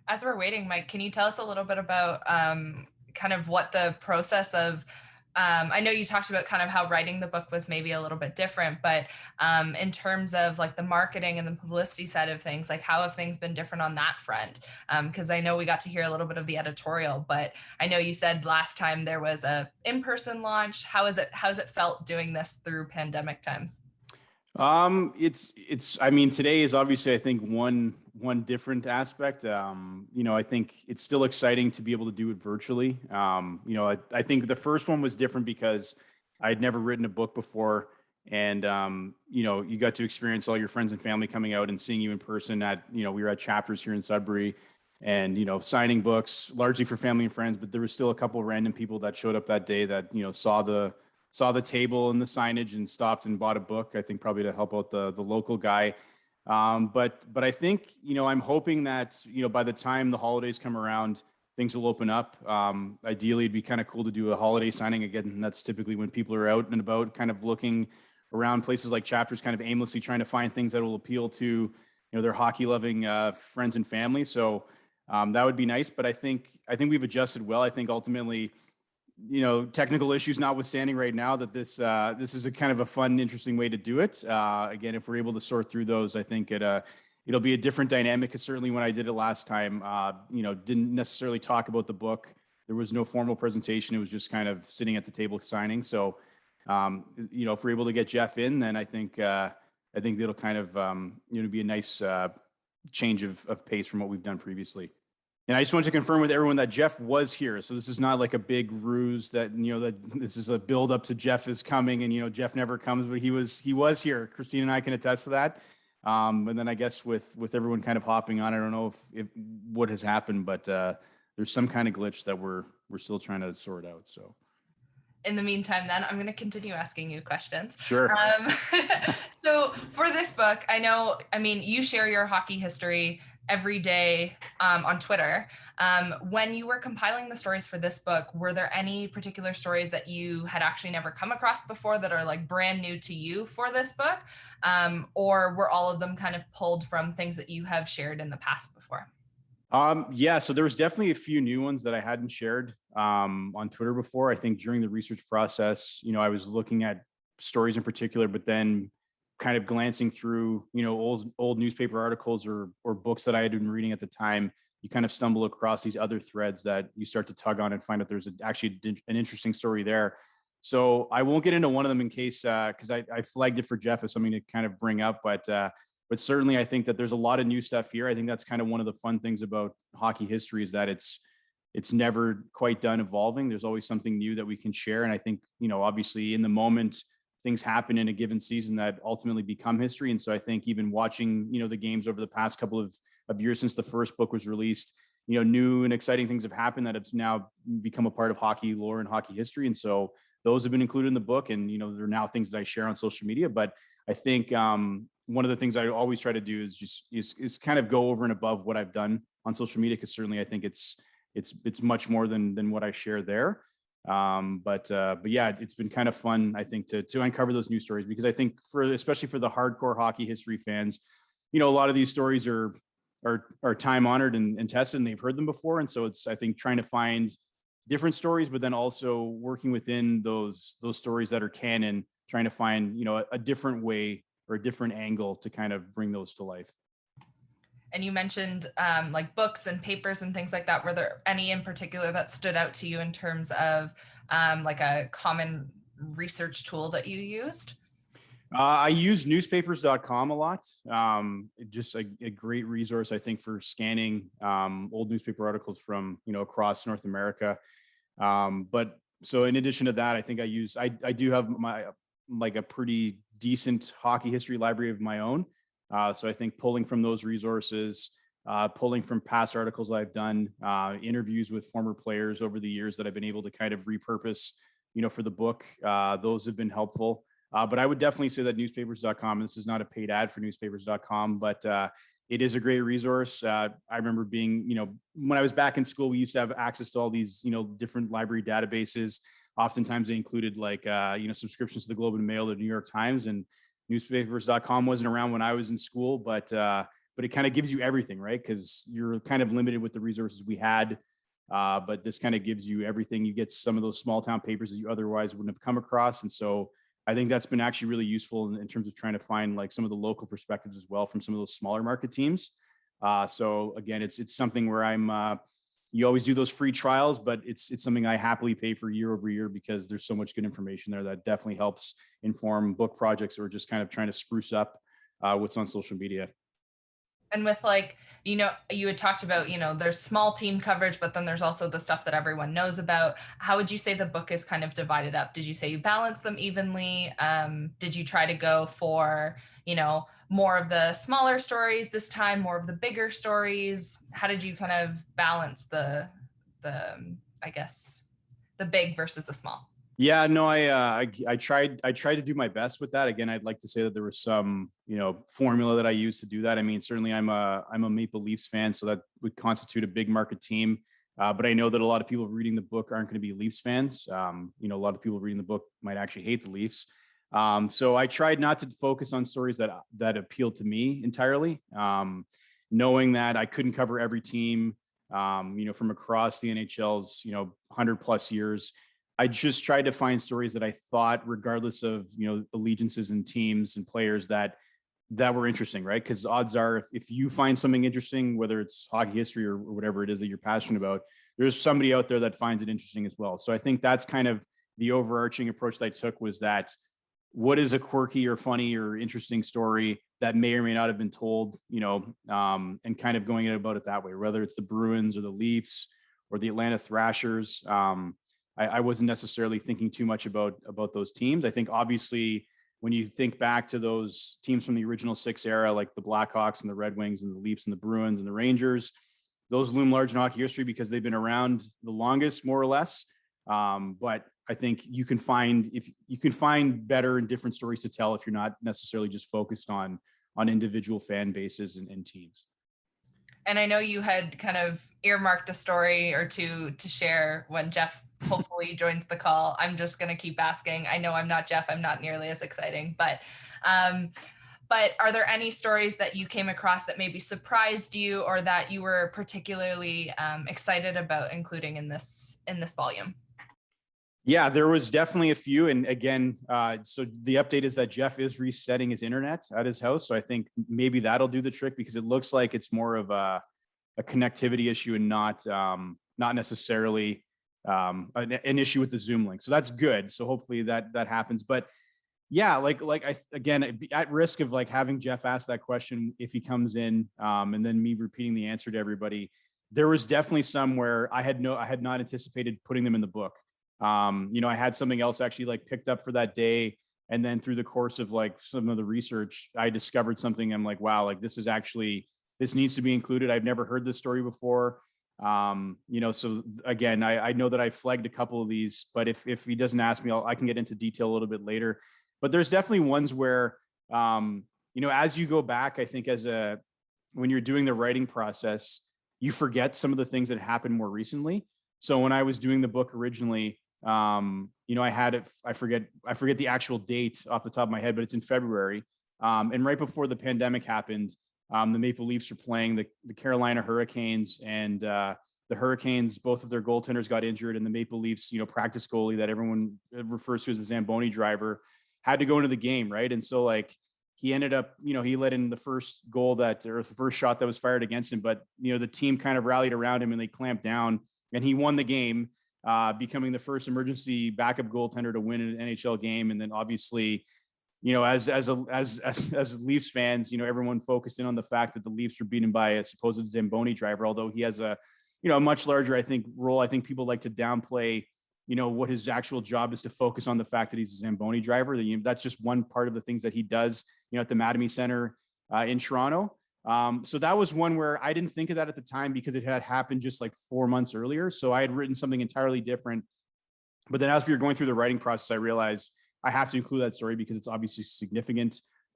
As we're waiting, Mike, can you tell us a little bit about kind of what the process of I know you talked about kind of how writing the book was maybe a little bit different, but in terms of like the marketing and the publicity side of things, like how have things been different on that front? Because I know we got to hear a little bit of the editorial, but I know you said last time there was a in-person launch. How's it felt doing this through pandemic times? I mean, today is obviously, I think one different aspect. I think it's still exciting to be able to do it virtually. I think the first one was different because I had never written a book before, and you got to experience all your friends and family coming out and seeing you in person at, we were at Chapters here in Sudbury, and signing books largely for family and friends, but there was still a couple of random people that showed up that day that saw the table and the signage and stopped and bought a book, I think probably to help out the local guy. But I think, I'm hoping that, by the time the holidays come around, things will open up. Ideally, it'd be kind of cool to do a holiday signing again. And that's typically when people are out and about kind of looking around places like Chapters, kind of aimlessly trying to find things that will appeal to, their hockey loving friends and family. So that would be nice. But I think we've adjusted well. I think ultimately, technical issues notwithstanding right now, that this is a kind of a fun, interesting way to do it. Again, if we're able to sort through those, I think it'll be a different dynamic. Because certainly when I did it last time, didn't necessarily talk about the book. There was no formal presentation. It was just kind of sitting at the table signing. So, if we're able to get Jeff in, then I think it'll kind of be a nice change of pace from what we've done previously. And I just want to confirm with everyone that Jeff was here. So this is not like a big ruse that this is a build up to Jeff is coming and, Jeff never comes, but he was here. Christine and I can attest to that. And then I guess with everyone kind of hopping on, I don't know if what has happened, but there's some kind of glitch that we're still trying to sort out. So In the meantime, then I'm going to continue asking you questions. sure. So for this book, you share your hockey history every day on Twitter. When you were compiling the stories for this book, were there any particular stories that you had actually never come across before that are like brand new to you for this book? Or were all of them kind of pulled from things that you have shared in the past before? Yeah, so there was definitely a few new ones that I hadn't shared on Twitter before. I think during the research process, I was looking at stories in particular, but then kind of glancing through, old newspaper articles or books that I had been reading at the time. You kind of stumble across these other threads that you start to tug on and find out there's actually an interesting story there. So I won't get into one of them in case, because I flagged it for Jeff as something to kind of bring up, but certainly I think that there's a lot of new stuff here. I think that's kind of one of the fun things about hockey history is that it's never quite done evolving. There's always something new that we can share. And I think, obviously in the moment, things happen in a given season that ultimately become history. And so I think even watching, the games over the past couple of years since the first book was released, new and exciting things have happened that have now become a part of hockey lore and hockey history. And so those have been included in the book. And, they're now things that I share on social media. But I think one of the things I always try to do is kind of go over and above what I've done on social media, because certainly I think it's much more than what I share there. But yeah, it's been kind of fun, I think, to uncover those new stories, because I think especially for the hardcore hockey history fans, a lot of these stories are time honored and tested, and they've heard them before. And so it's, I think, trying to find different stories, but then also working within those stories that are canon, trying to find, a different way or a different angle to kind of bring those to life. And you mentioned like books and papers and things like that. Were there any in particular that stood out to you in terms of like a common research tool that you used? I use newspapers.com a lot. Just a great resource, I think, for scanning old newspaper articles from, across North America. But so in addition to that, I think I do have a pretty decent hockey history library of my own. So I think pulling from those resources, pulling from past articles I've done, interviews with former players over the years that I've been able to kind of repurpose, for the book, those have been helpful. But I would definitely say that newspapers.com, this is not a paid ad for newspapers.com, but it is a great resource. I remember being, when I was back in school, we used to have access to all these, different library databases. Oftentimes they included subscriptions to the Globe and Mail, the New York Times, and newspapers.com wasn't around when I was in school, but but it kind of gives you everything, right? Because you're kind of limited with the resources we had. But this kind of gives you everything. You get some of those small town papers that you otherwise wouldn't have come across. And so I think that's been actually really useful in terms of trying to find like some of the local perspectives as well from some of those smaller market teams. So again, it's something where you always do those free trials, but it's something I happily pay for year over year because there's so much good information there that definitely helps inform book projects or just kind of trying to spruce up what's on social media. And with like, you had talked about, there's small team coverage, but then there's also the stuff that everyone knows about. How would you say the book is kind of divided up? Did you say you balance them evenly? Did you try to go for, more of the smaller stories this time, more of the bigger stories? How did you kind of balance the I guess, the big versus the small? Yeah, no, I tried to do my best with that. Again, I'd like to say that there was some, formula that I used to do that. I mean, certainly I'm a Maple Leafs fan, so that would constitute a big market team. But I know that a lot of people reading the book aren't going to be Leafs fans. A lot of people reading the book might actually hate the Leafs. So I tried not to focus on stories that appeal to me entirely, knowing that I couldn't cover every team, from across the NHL's, 100+ years. I just tried to find stories that I thought, regardless of, allegiances and teams and players that were interesting, right? Because odds are if you find something interesting, whether it's hockey history or whatever it is that you're passionate about, there's somebody out there that finds it interesting as well. So I think that's kind of the overarching approach that I took, was that what is a quirky or funny or interesting story that may or may not have been told, and kind of going about it that way, whether it's the Bruins or the Leafs or the Atlanta Thrashers. I wasn't necessarily thinking too much about those teams. I think obviously when you think back to those teams from the original six era, like the Blackhawks and the Red Wings and the Leafs and the Bruins and the Rangers, those loom large in hockey history because they've been around the longest, more or less. But I think you can find better and different stories to tell if you're not necessarily just focused on individual fan bases and teams. And I know you had kind of earmarked a story or two to share when Jeff hopefully joins the call. I'm just going to keep asking. I know I'm not Jeff. I'm not nearly as exciting, but are there any stories that you came across that maybe surprised you or that you were particularly excited about including in this volume? Yeah, there was definitely a few. And again, so the update is that Jeff is resetting his internet at his house. So I think maybe that'll do the trick, because it looks like it's more of a connectivity issue and not necessarily an issue with the Zoom link. So that's good. So hopefully that happens. But yeah, again, at risk of like having Jeff ask that question if he comes in, and then me repeating the answer to everybody, there was definitely some where I had not anticipated putting them in the book. I had something else actually like picked up for that day. And then through the course of like some of the research, I discovered something. I'm like, wow, like this needs to be included. I've never heard this story before. So again, I know that I flagged a couple of these, but if he doesn't ask me, I can get into detail a little bit later. But there's definitely ones where, as you go back, I think when you're doing the writing process, you forget some of the things that happened more recently. So when I was doing the book originally, I had it, I forget the actual date off the top of my head, but it's in February. And right before the pandemic happened, the Maple Leafs are playing the Carolina Hurricanes, and the Hurricanes, both of their goaltenders got injured, and the Maple Leafs, practice goalie that everyone refers to as the Zamboni driver had to go into the game. Right. And so like, he ended up, he let in the first goal the first shot that was fired against him, but the team kind of rallied around him and they clamped down, and he won the game, becoming the first emergency backup goaltender to win an NHL game. And then obviously, as Leafs fans, everyone focused in on the fact that the Leafs were beaten by a supposed Zamboni driver, although he has a much larger, I think, role. I think people like to downplay, what his actual job is, to focus on the fact that he's a Zamboni driver. That's just one part of the things that he does, at the Mattamy Center in Toronto. So that was one where I didn't think of that at the time because it had happened just like 4 months earlier. So I had written something entirely different. But then as we were going through the writing process, I realized I have to include that story because it's obviously significant,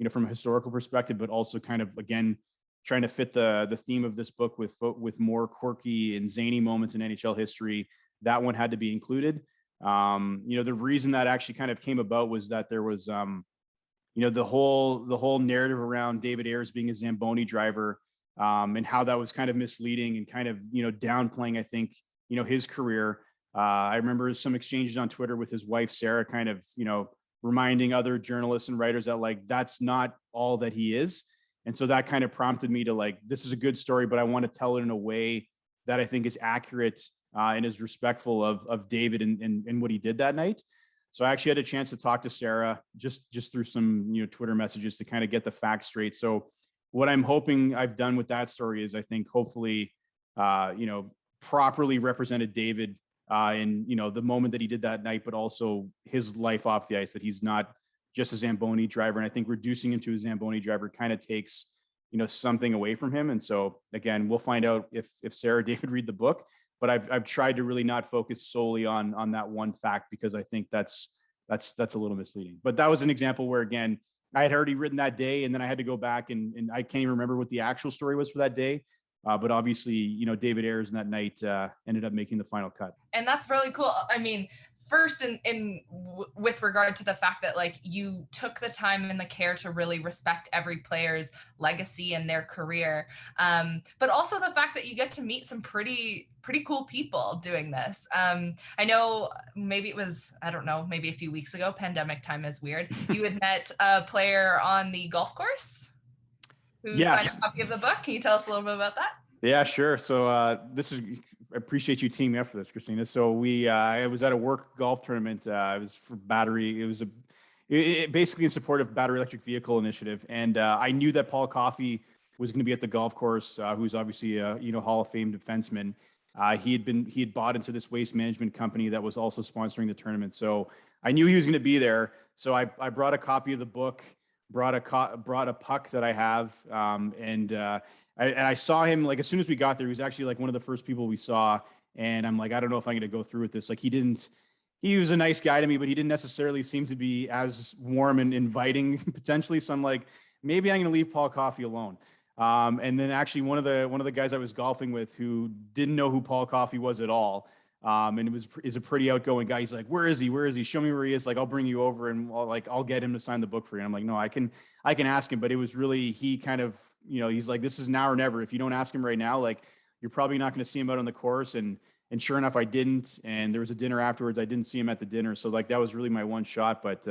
from a historical perspective, but also kind of, again, trying to fit the theme of this book with more quirky and zany moments in NHL history. That one had to be included. The reason that actually kind of came about was that there was, the whole narrative around David Ayres being a Zamboni driver and how that was kind of misleading and kind of, downplaying, I think, his career. I remember some exchanges on Twitter with his wife, Sarah, kind of, reminding other journalists and writers that like, that's not all that he is. And so that kind of prompted me to like, this is a good story, but I want to tell it in a way that I think is accurate and is respectful of David and what he did that night. So I actually had a chance to talk to Sarah just through some, Twitter messages to kind of get the facts straight. So what I'm hoping I've done with that story is I think hopefully, properly represented David in, the moment that he did that night, but also his life off the ice, that he's not just a Zamboni driver. And I think reducing him to a Zamboni driver kind of takes, something away from him. And so again, we'll find out if Sarah or David read the book, but I've tried to really not focus solely on that one fact, because I think that's a little misleading. But that was an example where, again, I had already written that day, and then I had to go back and I can't even remember what the actual story was for that day. But obviously, David Ayers that night ended up making the final cut. And that's really cool. I mean, first with regard to the fact that like you took the time and the care to really respect every player's legacy and their career, but also the fact that you get to meet some pretty cool people doing this. I know maybe it was, I don't know, maybe a few weeks ago, pandemic time is weird, you had met a player on the golf course who signed a copy of the book. Can you tell us a little bit about that? Yeah, sure. So I appreciate you teaming up for this, Christina. So I was at a work golf tournament. It was for battery. It was basically in support of Battery Electric Vehicle Initiative. And I knew that Paul Coffey was going to be at the golf course, who's obviously a Hall of Fame defenseman. He had bought into this waste management company that was also sponsoring the tournament. So I knew he was going to be there. So I brought a copy of the book, brought a puck that I have, and I saw him like as soon as we got there. He was actually like one of the first people we saw, and I'm like, I don't know if I'm going to go through with this. Like he was a nice guy to me, but he didn't necessarily seem to be as warm and inviting potentially. So I'm like, maybe I'm going to leave Paul Coffey alone. And then actually one of the guys I was golfing with who didn't know who Paul Coffey was at all. And is a pretty outgoing guy. He's like, where is he? Show me where he is. Like, I'll bring you over and I'll get him to sign the book for you. And I'm like, no, I can ask him. But it was really, he kind of, he's like, this is now or never. If you don't ask him right now, like you're probably not going to see him out on the course. And sure enough, I didn't. And there was a dinner afterwards. I didn't see him at the dinner. So like, that was really my one shot. But,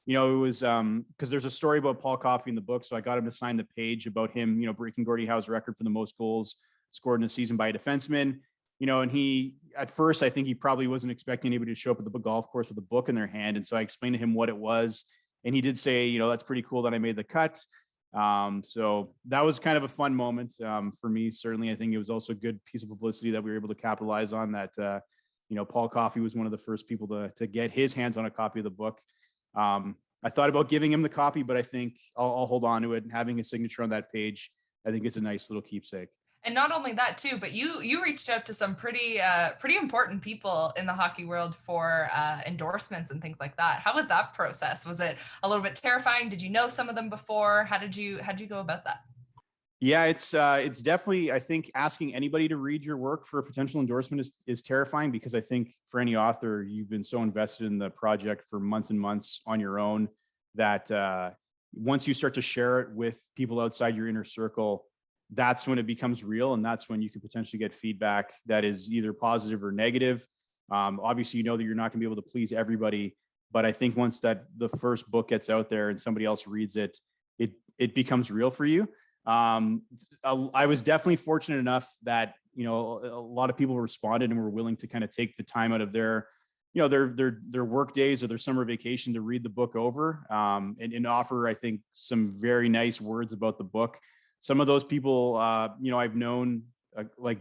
it was because there's a story about Paul Coffey in the book. So I got him to sign the page about him, breaking Gordie Howe's record for the most goals scored in a season by a defenseman. And he, at first, I think he probably wasn't expecting anybody to show up at the golf course with a book in their hand. And so I explained to him what it was. And he did say, that's pretty cool that I made the cut. So that was kind of a fun moment for me. Certainly, I think it was also a good piece of publicity that we were able to capitalize on that. Paul Coffey was one of the first people to get his hands on a copy of the book. I thought about giving him the copy, but I think I'll hold on to it. And having his signature on that page, I think it's a nice little keepsake. And not only that too, but you reached out to some pretty important people in the hockey world for endorsements and things like that. How was that process? Was it a little bit terrifying? Did you know some of them before? How did you go about that? Yeah, it's definitely, I think asking anybody to read your work for a potential endorsement is terrifying, because I think for any author, you've been so invested in the project for months and months on your own that once you start to share it with people outside your inner circle, that's when it becomes real. And that's when you could potentially get feedback that is either positive or negative. Obviously, that you're not gonna be able to please everybody, but I think once that the first book gets out there and somebody else reads it, it becomes real for you. I was definitely fortunate enough that, a lot of people responded and were willing to kind of take the time out of their work days or their summer vacation to read the book over, and offer, I think, some very nice words about the book. Some of those people, I've known like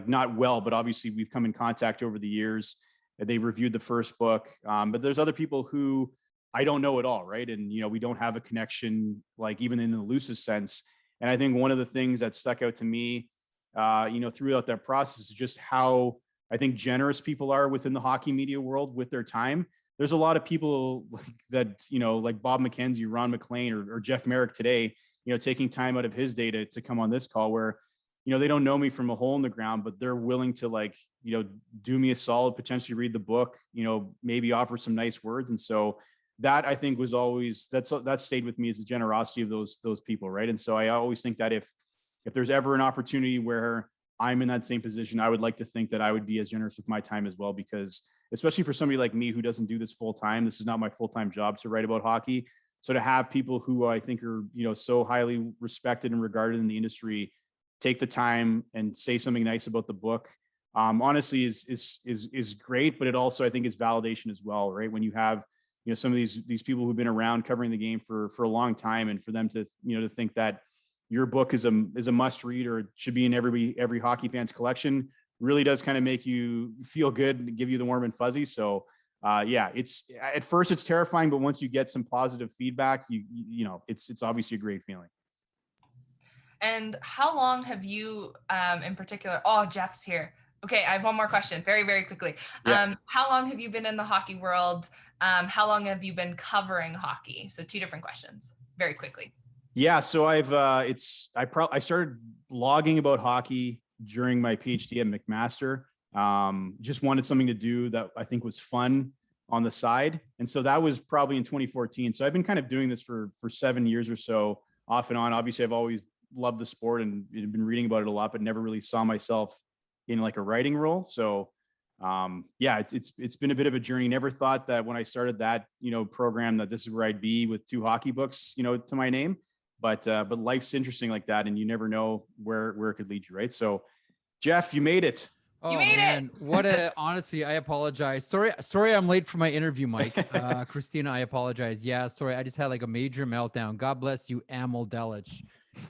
not well, but obviously we've come in contact over the years. They reviewed the first book, but there's other people who I don't know at all, right? And we don't have a connection, like even in the loosest sense. And I think one of the things that stuck out to me, throughout that process is just how I think generous people are within the hockey media world with their time. There's a lot of people like that, like Bob McKenzie, Ron McLean, or Jeff Marek today, taking time out of his day to come on this call where, they don't know me from a hole in the ground, but they're willing to do me a solid, potentially read the book, maybe offer some nice words. And so that I think was always, that stayed with me, as the generosity of those people. Right. And so I always think that if if there's ever an opportunity where I'm in that same position, I would like to think that I would be as generous with my time as well, because especially for somebody like me who doesn't do this full time, this is not my full-time job to write about hockey. So to have people who I think are, so highly respected and regarded in the industry take the time and say something nice about the book, honestly is great. But it also, I think, is validation as well, right? When you have, some of these people who've been around covering the game for a long time, and for them to, to think that your book is a must read, or it should be in every hockey fan's collection, really does kind of make you feel good and give you the warm and fuzzy. So yeah, it's at first it's terrifying, but once you get some positive feedback, it's obviously a great feeling. And how long have you, in particular? Oh, Jeff's here. Okay, I have one more question, very, very quickly. Yeah. How long have you been in the hockey world? How long have you been covering hockey? So 2 different questions, very quickly. Yeah, so I started blogging about hockey during my PhD at McMaster. Just wanted something to do that I think was fun on the side, and so that was probably in 2014. So I've been kind of doing this for 7 years or so, off and on. Obviously, I've always loved the sport and been reading about it a lot, but never really saw myself in like a writing role. So yeah, it's been a bit of a journey. Never thought that when I started that, program, that this is where I'd be with 2 hockey books, to my name. But life's interesting like that, and you never know where it could lead you, right? So, Jeff, you made it. You made man, it. Honestly, I apologize. Sorry, I'm late for my interview, Mike. Christina, I apologize. Yeah, sorry, I just had like a major meltdown. God bless you, Amel Delich,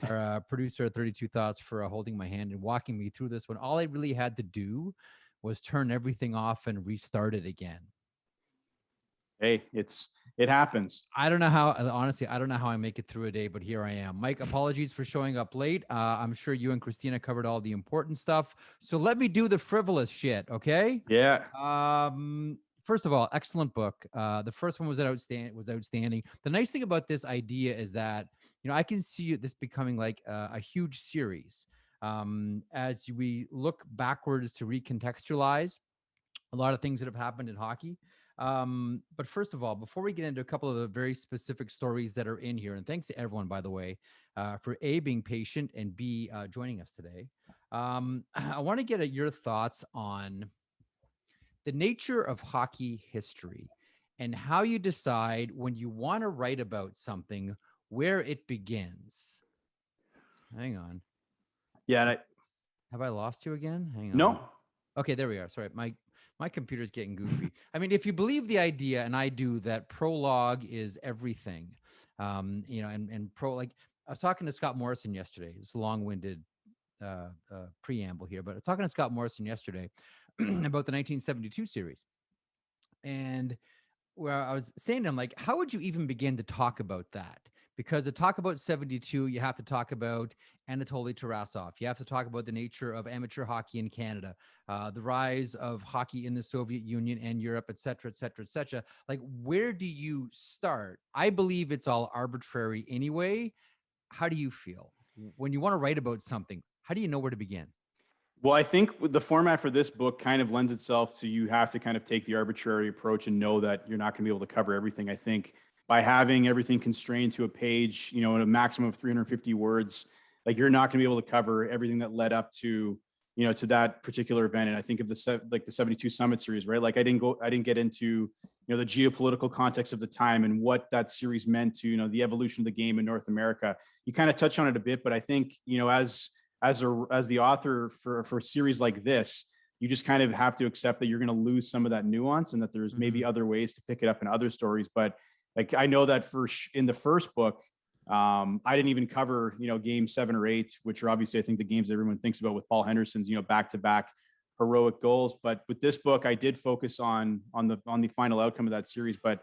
our producer at 32 Thoughts, for holding my hand and walking me through this one. All I really had to do was turn everything off and restart it again. Hey, it happens. I don't know how, honestly, I don't know how I make it through a day, but here I am. Mike, apologies for showing up late. I'm sure you and Christina covered all the important stuff. So let me do the frivolous shit, okay? Yeah. First of all, excellent book. The first one was outstanding. The nice thing about this idea is that, I can see this becoming like a huge series. As we look backwards to recontextualize a lot of things that have happened in hockey. But first of all, before we get into a couple of the very specific stories that are in here, and thanks to everyone, by the way, for A, being patient, and B, joining us today, I want to get your thoughts on the nature of hockey history and how you decide when you want to write about something, where it begins. Hang on. Yeah. Have I lost you again? Hang on. No. Okay, there we are. Sorry, my computer's getting goofy. I mean, if you believe the idea, and I do, that prologue is everything, and like I was talking to Scott Morrison yesterday. It's a long-winded preamble here, but I was talking to Scott Morrison yesterday about the 1972 series, and where I was saying to him, like, how would you even begin to talk about that? Because to talk about 72, you have to talk about Anatoly Tarasov. You have to talk about the nature of amateur hockey in Canada, the rise of hockey in the Soviet Union and Europe, et cetera, et cetera, et cetera. Like, where do you start? I believe it's all arbitrary anyway. How do you feel? When you want to write about something, how do you know where to begin? Well, I think the format for this book kind of lends itself to, you have to kind of take the arbitrary approach and know that you're not going to be able to cover everything. I think by having everything constrained to a page, in a maximum of 350 words, like, you're not going to be able to cover everything that led up to, to that particular event. And I think of the 72 Summit Series, right? Like, I didn't get into, the geopolitical context of the time and what that series meant to, the evolution of the game in North America. You kind of touch on it a bit, but I think, as the author for a series like this, you just kind of have to accept that you're going to lose some of that nuance, and that there's maybe other ways to pick it up in other stories. But like, I know that in the first book, I didn't even cover, game 7 or 8, which are obviously, I think, the games that everyone thinks about with Paul Henderson's, back-to-back heroic goals. But with this book, I did focus on the final outcome of that series. But,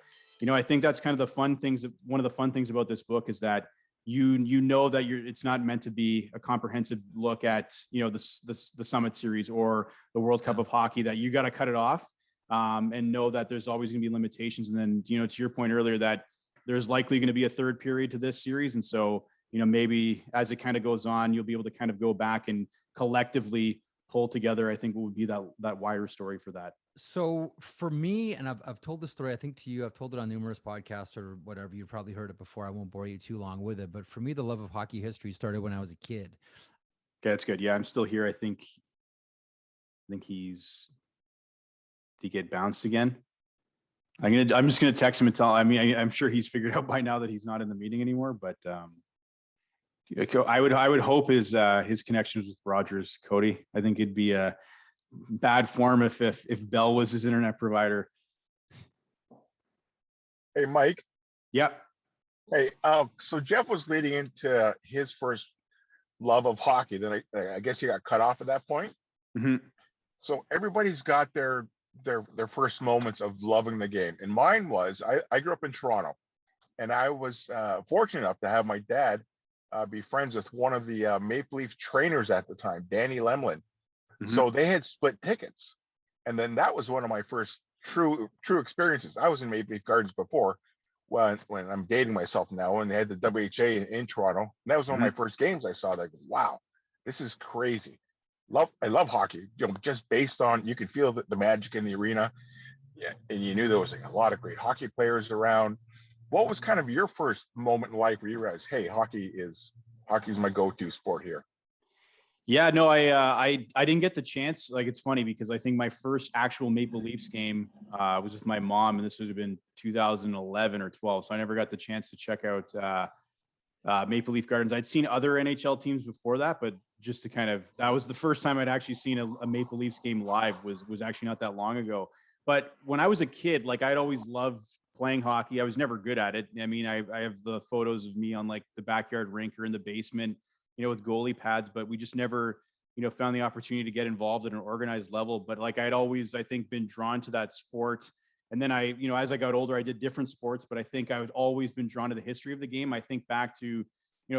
I think that's kind of one of the fun things about this book is that you know that it's not meant to be a comprehensive look at, the Summit Series or the World Cup of Hockey, that you got to cut it off. And know that there's always going to be limitations. And then, to your point earlier, that there's likely going to be a third period to this series. And so, maybe as it kind of goes on, you'll be able to kind of go back and collectively pull together, I think, what would be that wider story for that. So for me, and I've told this story, I think, to you, I've told it on numerous podcasts or whatever. You've probably heard it before. I won't bore you too long with it. But for me, the love of hockey history started when I was a kid. that's good. Yeah, I'm still here. I think did he get bounced again? I'm just gonna text him and tell. I mean, I'm sure he's figured out by now that he's not in the meeting anymore. But I would hope his connections with Rogers, Cody. I think it'd be a bad form if Bell was his internet provider. Hey, Mike. Yep. Hey, so Jeff was leading into his first love of hockey. Then I guess he got cut off at that point. Mm-hmm. So everybody's got their first moments of loving the game, and mine was I grew up in Toronto, and I was fortunate enough to have my dad be friends with one of the Maple Leaf trainers at the time, Danny Lemlin. Mm-hmm. So they had split tickets, and then that was one of my first true experiences. I was in Maple Leaf Gardens before, when I'm dating myself now, and they had the WHA in Toronto. And that was one of my first games I saw. Like, wow, this is crazy. I love hockey. Just based on, you could feel the magic in the arena. Yeah, and you knew there was like a lot of great hockey players around. What was kind of your first moment in life where you realized, hey, hockey's my go-to sport here? Yeah, no, I didn't get the chance. Like, it's funny because I think my first actual Maple Leafs game was with my mom, and this would have been 2011 or 12. So I never got the chance to check out Maple Leaf Gardens. I'd seen other NHL teams before that, but just to that was the first time I'd actually seen a Maple Leafs game live. Was actually not that long ago. But when I was a kid, like, I'd always loved playing hockey. I was never good at it. I mean, I have the photos of me on like the backyard rink or in the basement, with goalie pads, but we just never, found the opportunity to get involved at an organized level. But like, I'd always, I think, been drawn to that sport. And then as I got older, I did different sports, but I think I had always been drawn to the history of the game. I think back to,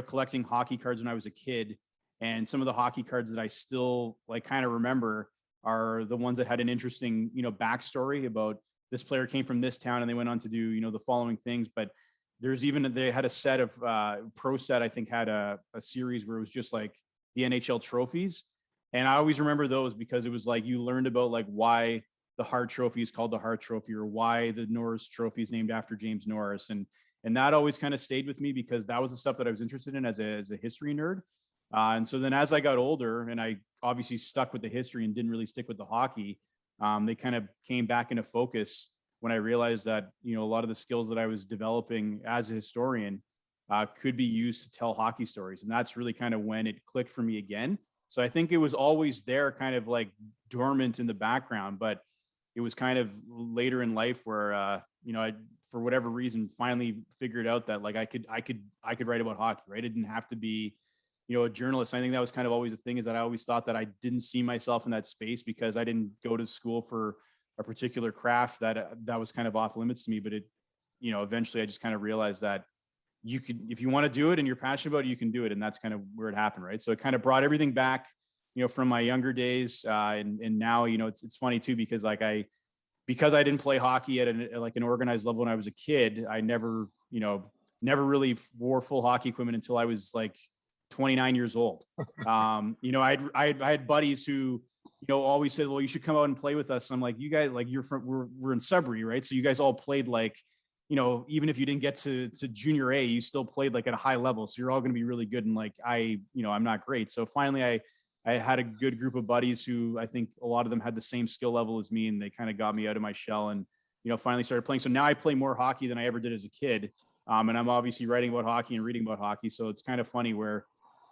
collecting hockey cards when I was a kid, and some of the hockey cards that I still like kind of remember are the ones that had an interesting, backstory about this player came from this town and they went on to do, the following things. But they had a set of Pro Set, I think, had a series where it was just like the NHL trophies. And I always remember those because it was like, you learned about like why the Hart Trophy is called the Hart Trophy, or why the Norris Trophy is named after James Norris. And that always kind of stayed with me because that was the stuff that I was interested in as a history nerd. And so then as I got older, and I obviously stuck with the history and didn't really stick with the hockey, they kind of came back into focus when I realized that, a lot of the skills that I was developing as a historian could be used to tell hockey stories. And that's really kind of when it clicked for me again. So I think it was always there, kind of like dormant in the background, but it was kind of later in life where, I, for whatever reason, finally figured out that like I could write about hockey, right? It didn't have to be, a journalist. I think that was kind of always the thing, is that I always thought that I didn't see myself in that space because I didn't go to school for a particular craft that was kind of off limits to me. But it, eventually I just kind of realized that you could, if you want to do it and you're passionate about it, you can do it. And that's kind of where it happened. Right. So it kind of brought everything back, from my younger days. And now, it's funny too, because like because I didn't play hockey at an organized level when I was a kid, I never really wore full hockey equipment until I was like 29 years old. I had buddies who, always said, well, you should come out and play with us. I'm like, you guys, like, we're in Sudbury, right? So you guys all played like, even if you didn't get to junior A, you still played like at a high level. So you're all going to be really good. And like, I'm not great. So finally I had a good group of buddies who I think a lot of them had the same skill level as me, and they kind of got me out of my shell and, finally started playing. So now I play more hockey than I ever did as a kid. And I'm obviously writing about hockey and reading about hockey. So it's kind of funny where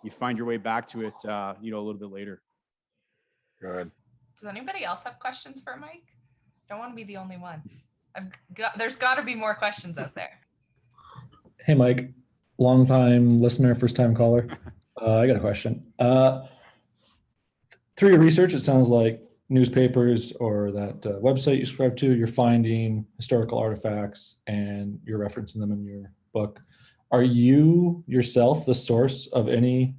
you find your way back to it, a little bit later. Good. Does anybody else have questions for Mike? Don't want to be the only one. There's got to be more questions out there. Hey, Mike, long-time listener, first-time caller. I got a question. Through your research, it sounds like newspapers or that website you subscribe to, you're finding historical artifacts and you're referencing them in your book. Are you yourself the source of any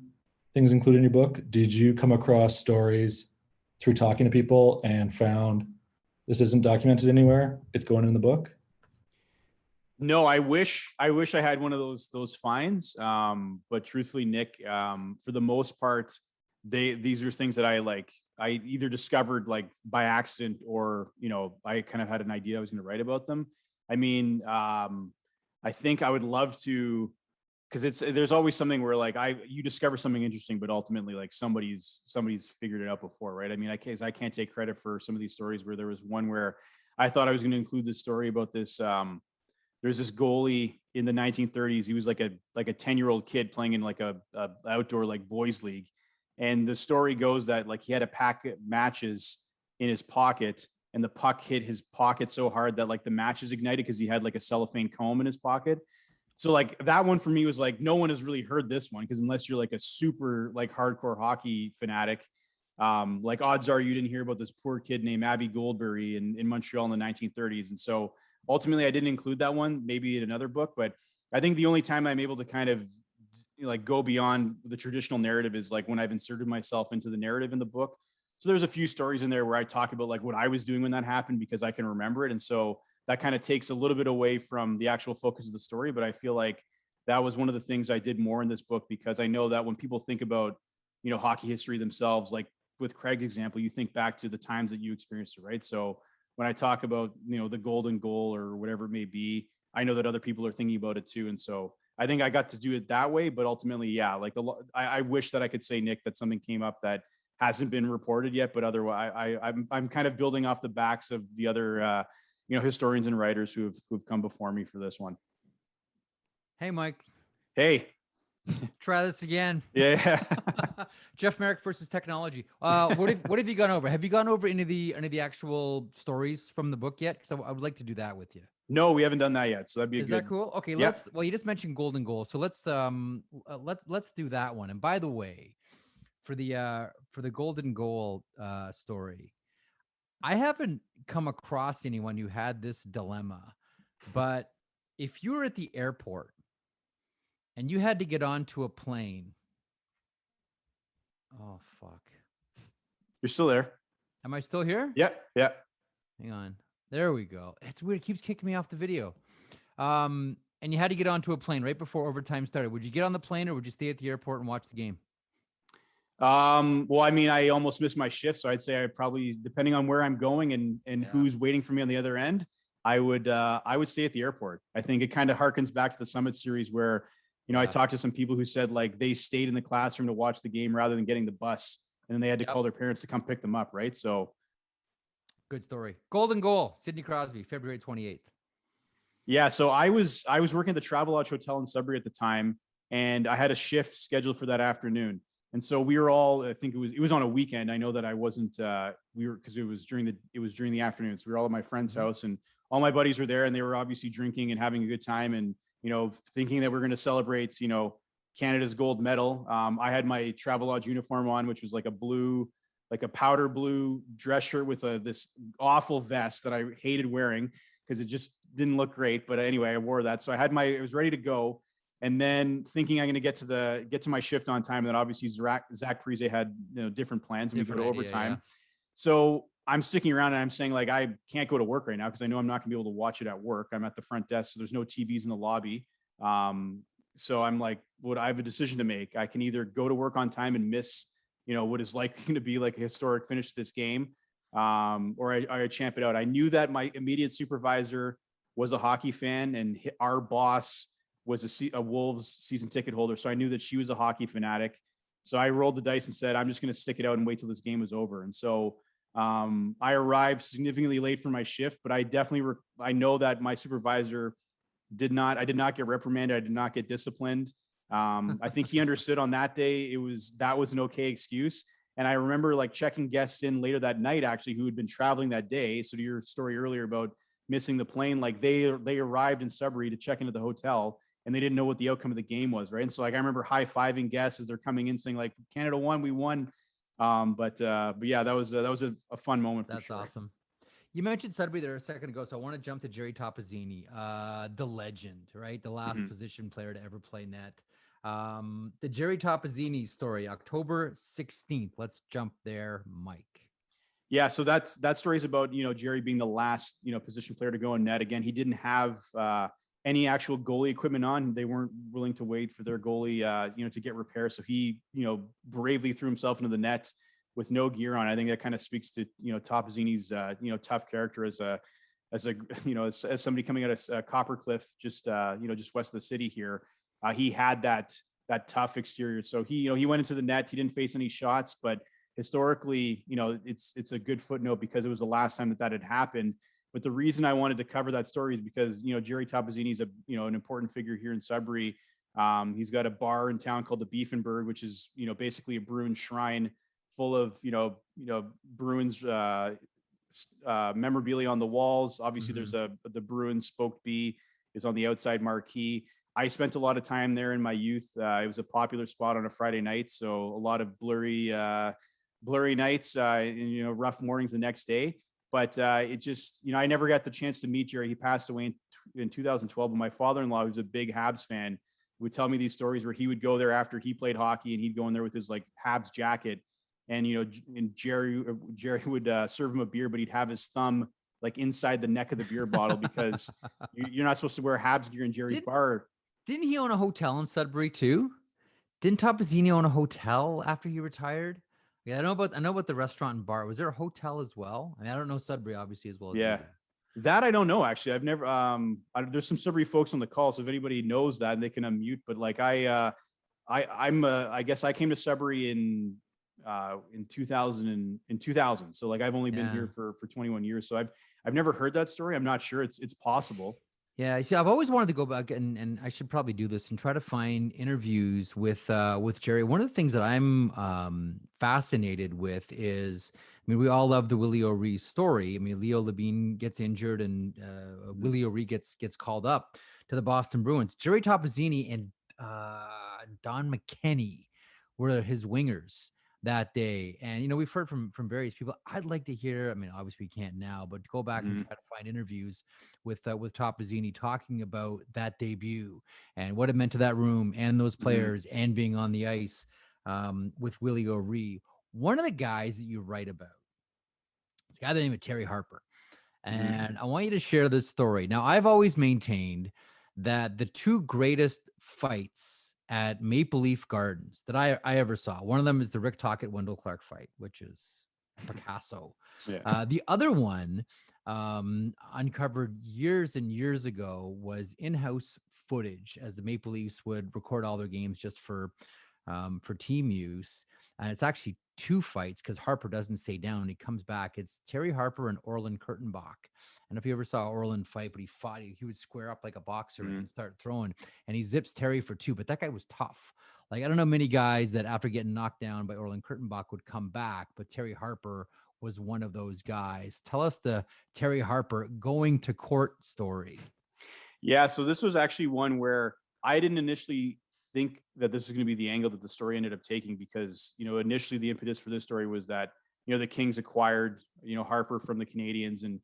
things included in your book? Did you come across stories through talking to people and found this isn't documented anywhere, it's going in the book? No, I wish I had one of those finds. But truthfully, Nick, for the most part, these are things that I either discovered like by accident, or, I kind of had an idea I was going to write about them. I mean, I think I would love to there's always something where like you discover something interesting, but ultimately like somebody's figured it out before, right? I mean, I can't take credit for some of these stories where there was one where I thought I was going to include this story about this. There's this goalie in the 1930s. He was like a 10-year-old kid playing in like a outdoor like boys league, and the story goes that like he had a pack of matches in his pocket, and the puck hit his pocket so hard that like the matches ignited because he had like a cellophane comb in his pocket. So like that one for me was like, no one has really heard this one, because unless you're like a super like hardcore hockey fanatic, like odds are you didn't hear about this poor kid named Abby Goldberry in Montreal in the 1930s. And so ultimately I didn't include that one, maybe in another book, but I think the only time I'm able to kind of like go beyond the traditional narrative is like when I've inserted myself into the narrative in the book. So there's a few stories in there where I talk about like what I was doing when that happened, because I can remember it. And so that kind of takes a little bit away from the actual focus of the story. But I feel like that was one of the things I did more in this book, because I know that when people think about, hockey history themselves, like with Craig's example, you think back to the times that you experienced it, right? So when I talk about, the golden goal or whatever it may be, I know that other people are thinking about it too. And so I think I got to do it that way, but ultimately, yeah, like I wish that I could say, Nick, that something came up that hasn't been reported yet, but otherwise I'm kind of building off the backs of the other, historians and writers who've come before me for this one. Hey, Mike. Hey. Try this again. Yeah. Jeff Marek versus technology. What have you gone over? Have you gone over any of the actual stories from the book yet? Because I would like to do that with you. No, we haven't done that yet. So that'd be Is that cool? Okay, yep. Well, you just mentioned golden goal, so let's do that one. And by the way, for the golden goal story, I haven't come across anyone who had this dilemma, but if you were at the airport and you had to get onto a plane, oh fuck, you're still there? Am I still here? Yep. Hang on. There we go. It's weird. It keeps kicking me off the video. And you had to get onto a plane right before overtime started. Would you get on the plane or would you stay at the airport and watch the game? Well, I mean, I almost missed my shift, so I'd say I probably, depending on where I'm going and who's waiting for me on the other end, I would stay at the airport. I think it kind of harkens back to the Summit series where, I talked to some people who said like they stayed in the classroom to watch the game rather than getting the bus, and then they had to call their parents to come pick them up, right? So good story. Golden goal, Sidney Crosby, February 28th. Yeah, so I was working at the Travelodge Hotel in Sudbury at the time, and I had a shift scheduled for that afternoon. And so we were all, I think it was on a weekend. I know that I wasn't, because it was during the afternoon. So we were all at my friend's house, and all my buddies were there, and they were obviously drinking and having a good time, and, thinking that we're going to celebrate, Canada's gold medal. I had my Travelodge uniform on, which was like a powder blue dress shirt with this awful vest that I hated wearing because it just didn't look great. But anyway, I wore that. So I was ready to go. And then thinking I'm going to get to my shift on time. And then obviously Zach Parise had different plans, and we go to overtime. Yeah. So I'm sticking around, and I'm saying like I can't go to work right now because I know I'm not going to be able to watch it at work. I'm at the front desk, so there's no TVs in the lobby. So I'm like, I have a decision to make. I can either go to work on time and miss what is likely to be like a historic finish to this game, or I champ it out. I knew that my immediate supervisor was a hockey fan, and our boss was a Wolves season ticket holder. So I knew that she was a hockey fanatic. So I rolled the dice and said, I'm just going to stick it out and wait till this game was over. And so I arrived significantly late for my shift, but I definitely, I know that my supervisor I did not get reprimanded. I did not get disciplined. I think he understood on that day that was an okay excuse. And I remember like checking guests in later that night, actually, who had been traveling that day. So to your story earlier about missing the plane, like they arrived in Sudbury to check into the hotel, and they didn't know what the outcome of the game was, right? And so like I remember high-fiving guests as they're coming in, saying like, Canada won, we won. But yeah, that was a fun moment for sure. That's awesome. You mentioned Sudbury there a second ago, so I want to jump to Jerry Tapazini, the legend, right? The last position player to ever play net. The Jerry Tapazini story, October 16th. Let's jump there, Mike. Yeah, so that story is about Jerry being the last position player to go in net. Again, he didn't have any actual goalie equipment on. They weren't willing to wait for their goalie to get repairs. So he bravely threw himself into the net with no gear on. I think that kind of speaks to Tapazini's tough character as somebody coming out of Coppercliff, just west of the city here. he had that tough exterior. So he went into the net. He didn't face any shots, but historically, it's a good footnote because it was the last time that had happened. But the reason I wanted to cover that story is because, Jerry Tapazini is an important figure here in Sudbury. He's got a bar in town called the Beef and Bird, which is, basically a Bruins shrine full of, Bruins memorabilia on the walls. Obviously, there's the Bruins smoked bee is on the outside marquee. I spent a lot of time there in my youth. It was a popular spot on a Friday night, so a lot of blurry nights and rough mornings the next day. But it just, I never got the chance to meet Jerry. He passed away in 2012. But my father-in-law, who's a big Habs fan, would tell me these stories where he would go there after he played hockey, and he'd go in there with his like Habs jacket, and and Jerry would serve him a beer, but he'd have his thumb like inside the neck of the beer bottle because you're not supposed to wear Habs gear in Jerry's bar. Didn't he own a hotel in Sudbury too? Didn't Tapazini own a hotel after he retired? Yeah, I know about the restaurant and bar. Was there a hotel as well? I mean, I don't know Sudbury obviously as well as yeah. That I don't know, actually. I've never there's some Sudbury folks on the call, so if anybody knows that, they can unmute. But like I guess I came to Sudbury in 2000 so like I've only been here for 21 years, so I've never heard that story. I'm not sure. It's possible. Yeah, see, I've always wanted to go back and I should probably do this and try to find interviews with Jerry. One of the things that I'm fascinated with is, I mean, we all love the Willie O'Ree story. I mean, Leo Labine gets injured and Willie O'Ree gets called up to the Boston Bruins. Jerry Tapazini and Don McKenney were his wingers that day. And, we've heard from various people. I'd like to hear, I mean, obviously we can't now, but go back and try to find interviews with Tapazini talking about that debut and what it meant to that room and those players and being on the ice with Willie O'Ree. One of the guys that you write about is a guy by the name of Terry Harper. And I want you to share this story. Now, I've always maintained that the two greatest fights at Maple Leaf Gardens that I ever saw, one of them is the Rick Tocchet Wendell Clark fight, which is Picasso. Yeah. The other one uncovered years and years ago was in-house footage, as the Maple Leafs would record all their games just for team use. And it's actually two fights because Harper doesn't stay down. He comes back. It's Terry Harper and Orland Kurtenbach. And if you ever saw Orland fight, but he would square up like a boxer and start throwing, and he zips Terry for two. But that guy was tough. Like, I don't know many guys that after getting knocked down by Orland Kurtenbach would come back, but Terry Harper was one of those guys. Tell us the Terry Harper going to court story. Yeah, so this was actually one where I didn't initially think that this was going to be the angle that the story ended up taking, because, initially the impetus for this story was that, the Kings acquired, Harper from the Canadians. And,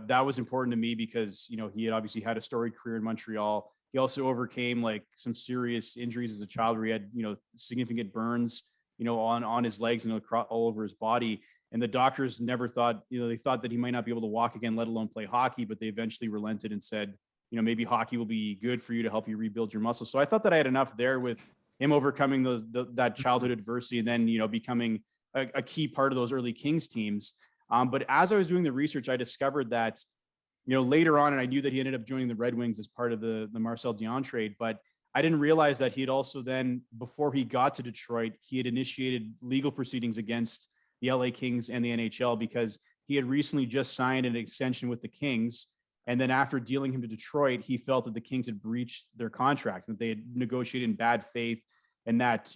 that was important to me because, he had obviously had a storied career in Montreal. He also overcame like some serious injuries as a child where he had, significant burns, on his legs and all over his body. And the doctors never thought, they thought that he might not be able to walk again, let alone play hockey, but they eventually relented and said, maybe hockey will be good for you to help you rebuild your muscles. So I thought that I had enough there with him overcoming that childhood adversity and then, becoming a key part of those early Kings teams. But as I was doing the research, I discovered that, later on, and I knew that he ended up joining the Red Wings as part of the Marcel Dion trade, but I didn't realize that he had also then, before he got to Detroit, he had initiated legal proceedings against the LA Kings and the NHL because he had recently just signed an extension with the Kings. And then after dealing him to Detroit, he felt that the Kings had breached their contract, that they had negotiated in bad faith, and that,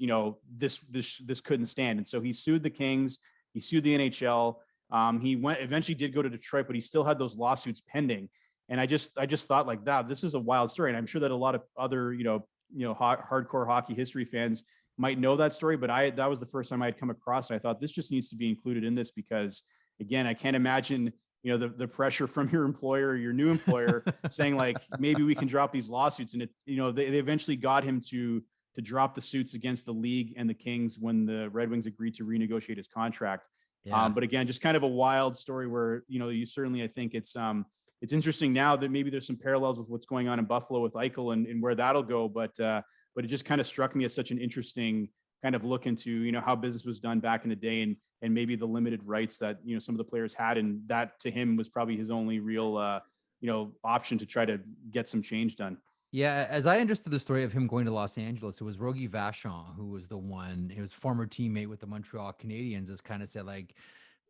this couldn't stand. And so he sued the Kings, he sued the NHL. He eventually did go to Detroit, but he still had those lawsuits pending. And I just thought like that, this is a wild story. And I'm sure that a lot of other, hardcore hockey history fans might know that story, but that was the first time I had come across it. I thought this just needs to be included in this because, again, I can't imagine, the pressure from your employer, your new employer saying like, maybe we can drop these lawsuits. And they eventually got him to drop the suits against the league and the Kings when the Red Wings agreed to renegotiate his contract. Yeah. But again, just kind of a wild story where, you certainly, I think it's interesting now that maybe there's some parallels with what's going on in Buffalo with Eichel and where that'll go. But it just kind of struck me as such an interesting kind of look into, how business was done back in the day and maybe the limited rights that, some of the players had. And that to him was probably his only real, option to try to get some change done. Yeah, as I understood the story of him going to Los Angeles, it was Rogie Vachon who was the one, his former teammate with the Montreal Canadiens, has kind of said, like,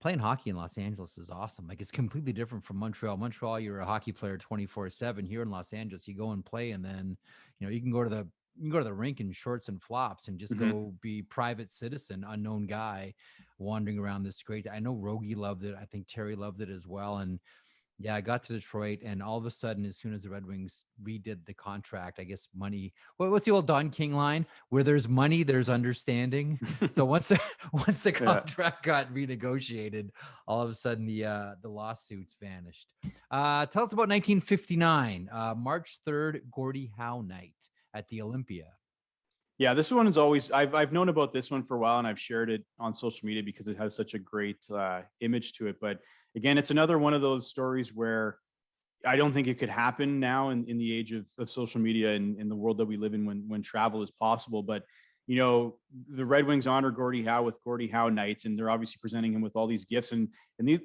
playing hockey in Los Angeles is awesome. Like, it's completely different from Montreal. Montreal, you're a hockey player 24/7. Here in Los Angeles, you go and play, and then, you can go to the rink in shorts and flops and just go be private citizen, unknown guy wandering around this great. I know Rogie loved it. I think Terry loved it as well. And yeah, I got to Detroit, and all of a sudden, as soon as the Red Wings redid the contract, I guess money. What's the old Don King line? Where there's money, there's understanding. So once the contract got renegotiated, all of a sudden the lawsuits vanished. Tell us about 1959, March 3rd, Gordie Howe night at the Olympia. Yeah, this one is always, I've known about this one for a while, and I've shared it on social media because it has such a great image to it. But again, it's another one of those stories where I don't think it could happen now in the age of social media and in the world that we live in when travel is possible. But, the Red Wings honor Gordie Howe with Gordie Howe nights, and they're obviously presenting him with all these gifts. And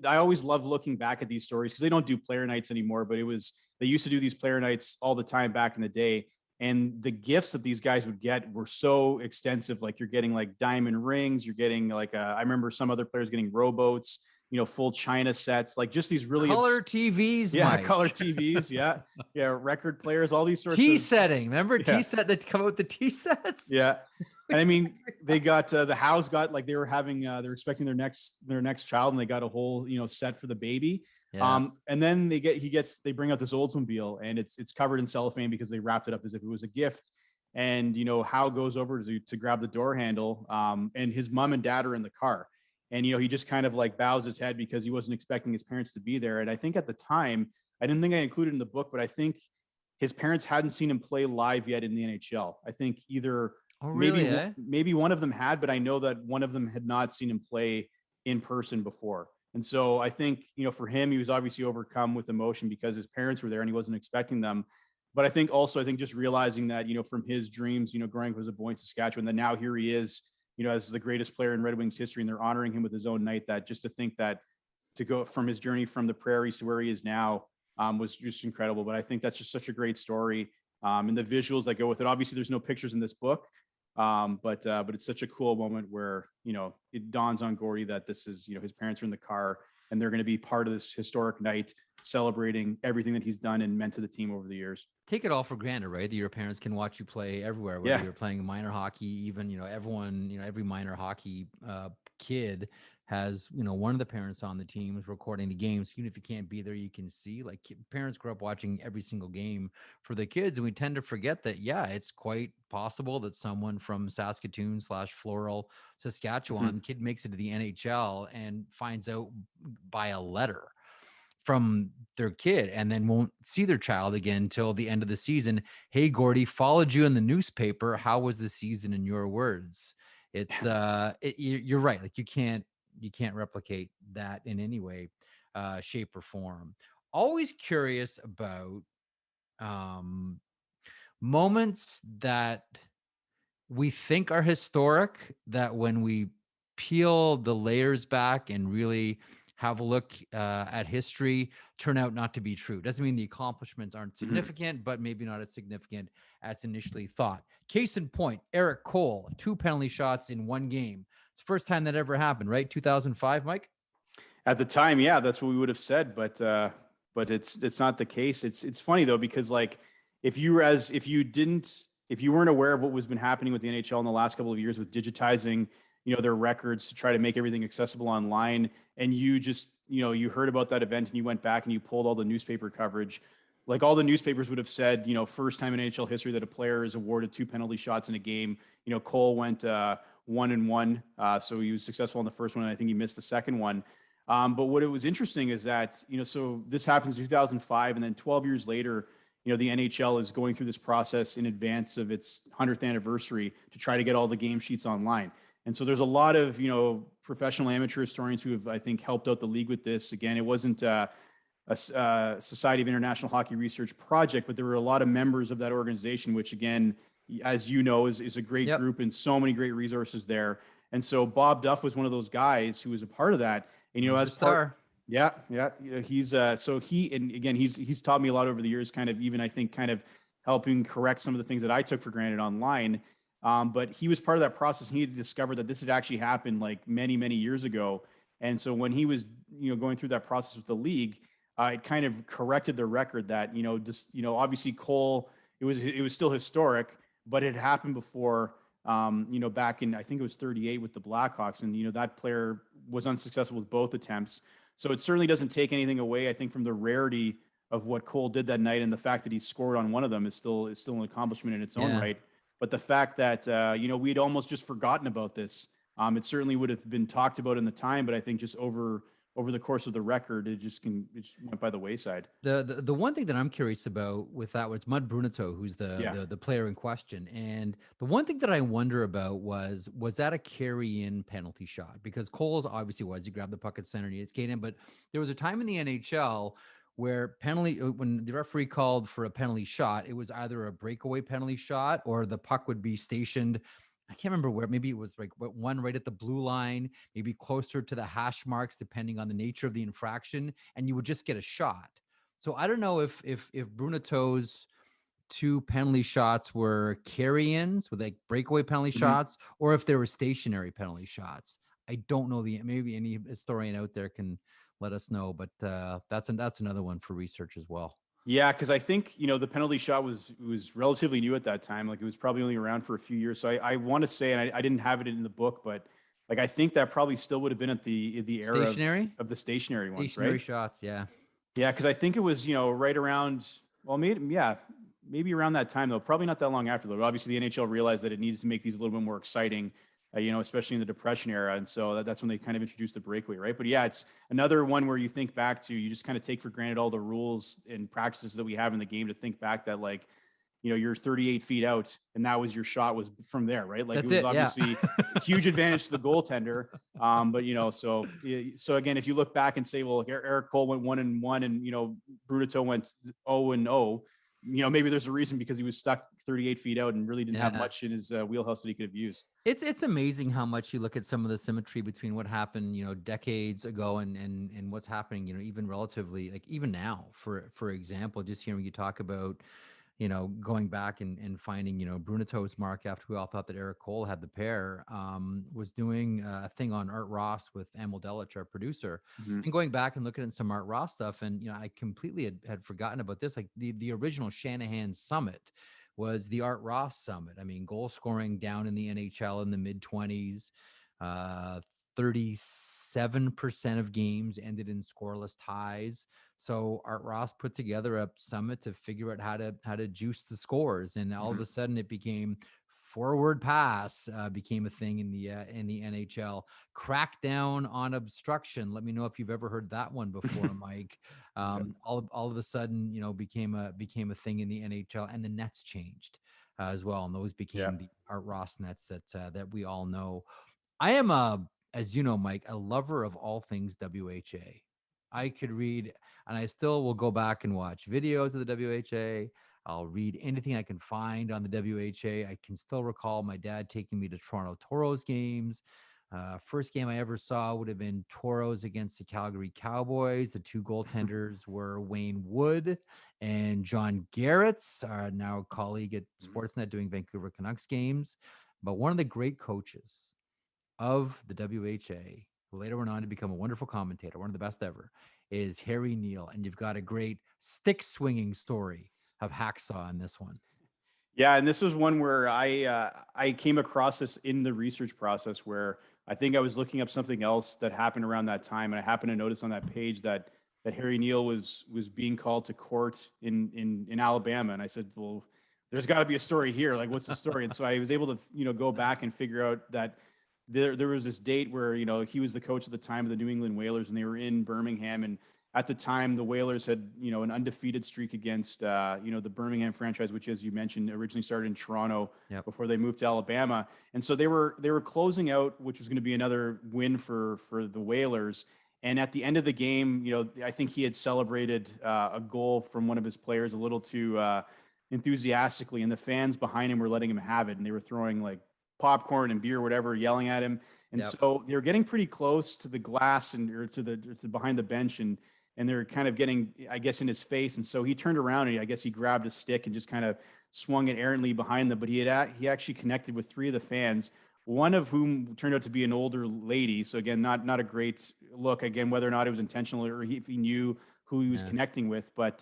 I always love looking back at these stories because they don't do player nights anymore, but they used to do these player nights all the time back in the day. And the gifts that these guys would get were so extensive. Like, you're getting like diamond rings, you're getting like I remember some other players getting rowboats, full China sets, like just these really color TVs. Yeah, Mike. color TVs. Yeah, yeah, record players, all these sorts T of setting. Remember Yeah. T set that come out with the T sets? Yeah. And I mean, they got the Howes got, like, they were having they're expecting their next child, and they got a whole set for the baby. Yeah. And then they bring out this Oldsmobile, and it's covered in cellophane because they wrapped it up as if it was a gift. And Howe goes over to grab the door handle, and his mom and dad are in the car, and he just kind of like bows his head because he wasn't expecting his parents to be there. And I think at the time, I didn't think I included in the book, but I think his parents hadn't seen him play live yet in the NHL. I think either maybe one of them had, but I know that one of them had not seen him play in person before. And so I think, for him, he was obviously overcome with emotion because his parents were there and he wasn't expecting them. But I think just realizing that, from his dreams, growing up as a boy in Saskatchewan, that now here he is, as the greatest player in Red Wings history, and they're honoring him with his own night, that just to think that to go from his journey from the prairies to where he is now was just incredible. But I think that's just such a great story. And the visuals that go with it. Obviously, there's no pictures in this book. But it's such a cool moment where, it dawns on Gordie that this is, his parents are in the car and they're going to be part of this historic night celebrating everything that he's done and meant to the team over the years. Take it all for granted, right? That your parents can watch you play everywhere, whether you're playing minor hockey, even, everyone, every minor hockey kid has, one of the parents on the team is recording the games. Even if you can't be there, you can see, like, parents grow up watching every single game for their kids. And we tend to forget that, it's quite possible that someone from Saskatoon/Floral, Saskatchewan, kid makes it to the NHL and finds out by a letter from their kid and then won't see their child again until the end of the season. Hey, Gordie, followed you in the newspaper. How was the season in your words? It's you're right. Like, you can't replicate that in any way, shape, or form. Always curious about moments that we think are historic, that when we peel the layers back and really have a look at history, turn out not to be true. Doesn't mean the accomplishments aren't significant, but maybe not as significant as initially thought. Case in point, Eric Cole, 2 penalty shots in one game. It's the first time that ever happened, right? 2005, Mike? At the time, yeah, that's what we would have said, but it's not the case. It's funny though, because like if you weren't aware of what was been happening with the NHL in the last couple of years with digitizing, their records to try to make everything accessible online, and you just, you heard about that event and you went back and you pulled all the newspaper coverage, like all the newspapers would have said, first time in NHL history that a player is awarded 2 penalty shots in a game. Cole went 1-1, so he was successful in the first one, and I think he missed the second one. But what it was interesting is that, so this happens in 2005, and then 12 years later, the NHL is going through this process in advance of its 100th anniversary to try to get all the game sheets online. And so there's a lot of, professional amateur historians who have, I think, helped out the league with this. Again, it wasn't a Society of International Hockey Research project, but there were a lot of members of that organization, which, again, as you know, is a great group and so many great resources there. And so Bob Duff was one of those guys who was a part of that. And, as part, he's so he, and again, he's taught me a lot over the years, kind of even, I think, kind of helping correct some of the things that I took for granted online. But he was part of that process. He had discovered that this had actually happened like many, many years ago. And so when he was, going through that process with the league, it kind of corrected the record that, just, obviously Cole, it was still historic, but it happened before, back in, I think it was 38 with the Blackhawks. And, that player was unsuccessful with both attempts. So it certainly doesn't take anything away, I think, from the rarity of what Cole did that night. And the fact that he scored on one of them is still an accomplishment in its own right. But the fact that, we'd almost just forgotten about this, it certainly would have been talked about in the time, but I think just over the course of the record, it just went by the wayside. The one thing that I'm curious about with that was Mud Brunito, who's the player in question. And the one thing that I wonder about was that a carry-in penalty shot? Because Cole's obviously he grabbed the puck at center and he skated in, but there was a time in the NHL where when the referee called for a penalty shot, it was either a breakaway penalty shot or the puck would be stationed. I can't remember where. Maybe it was like one right at the blue line, maybe closer to the hash marks, depending on the nature of the infraction, and you would just get a shot. So I don't know if Brunito's 2 penalty shots were carry-ins with like breakaway penalty shots, or if they were stationary penalty shots. I don't know. Maybe any historian out there can let us know, but that's another one for research as well. Yeah, because I think, the penalty shot was relatively new at that time. Like, it was probably only around for a few years. So I want to say, and I didn't have it in the book, but like, I think that probably still would have been at the era of the stationary ones, right? Stationary shots, yeah. Yeah, because I think it was, right around, maybe around that time, though. Probably not that long after, though. Obviously, the NHL realized that it needed to make these a little bit more exciting, especially in the Depression era. And so that's when they kind of introduced the breakaway, right? But yeah, it's another one where you think back to, you just kind of take for granted all the rules and practices that we have in the game to think back that, like, you're 38 feet out and that was your shot was from there, right? Like, That's it was it, obviously a huge advantage to the goaltender. But, so again, if you look back and say, well, Eric Cole went 1-1 and, Brunito went 0-0, maybe there's a reason, because he was stuck 38 feet out and really didn't have much in his wheelhouse that he could have used. It's amazing how much you look at some of the symmetry between what happened, decades ago and what's happening, even relatively, like even now, for example, just hearing you talk about, going back and finding, Brunito's mark after we all thought that Eric Cole had the pair, was doing a thing on Art Ross with Emil Delich, our producer, and going back and looking at some Art Ross stuff. And, I completely had forgotten about this. Like the original Shanahan Summit was the Art Ross Summit. I mean, goal scoring down in the NHL in the mid-20s, 37% of games ended in scoreless ties. So Art Ross put together a summit to figure out how to juice the scores, and all of a sudden it became forward pass became a thing in the NHL. Crackdown on obstruction. Let me know if you've ever heard that one before, Mike. All of a sudden, became a thing in the NHL, and the nets changed as well, and those became the Art Ross nets that we all know. I am as you know, Mike, a lover of all things WHA. I could read, and I still will go back and watch videos of the WHA. I'll read anything I can find on the WHA. I can still recall my dad taking me to Toronto Toros games. First game I ever saw would have been Toros against the Calgary Cowboys. The 2 goaltenders were Wayne Wood and John Garrett's, now a colleague at Sportsnet doing Vancouver Canucks games. But one of the great coaches of the WHA, who later went on to become a wonderful commentator, one of the best ever, is Harry Neal. And you've got a great stick swinging story of Hacksaw in this one. Yeah, and this was one where I came across this in the research process, where I think I was looking up something else that happened around that time, and I happened to notice on that page that Harry Neal was being called to court in Alabama, and I said, well, there's got to be a story here. Like, what's the story? And so I was able to go back and figure out that there was this date where he was the coach at the time of the New England Whalers, and they were in Birmingham, and at the time, the Whalers had, an undefeated streak against, the Birmingham franchise, which, as you mentioned, originally started in Toronto before they moved to Alabama. And so they were closing out, which was going to be another win for the Whalers. And at the end of the game, I think he had celebrated a goal from one of his players a little too enthusiastically, and the fans behind him were letting him have it, and they were throwing like popcorn and beer, whatever, yelling at him. And so they were getting pretty close to the glass or to behind the bench, and and they're kind of getting, I guess, in his face. And so he turned around and I guess he grabbed a stick and just kind of swung it errantly behind them. But he actually connected with 3 of the fans, one of whom turned out to be an older lady. So again, not a great look, again, whether or not it was intentional or if he knew who he was connecting with. But,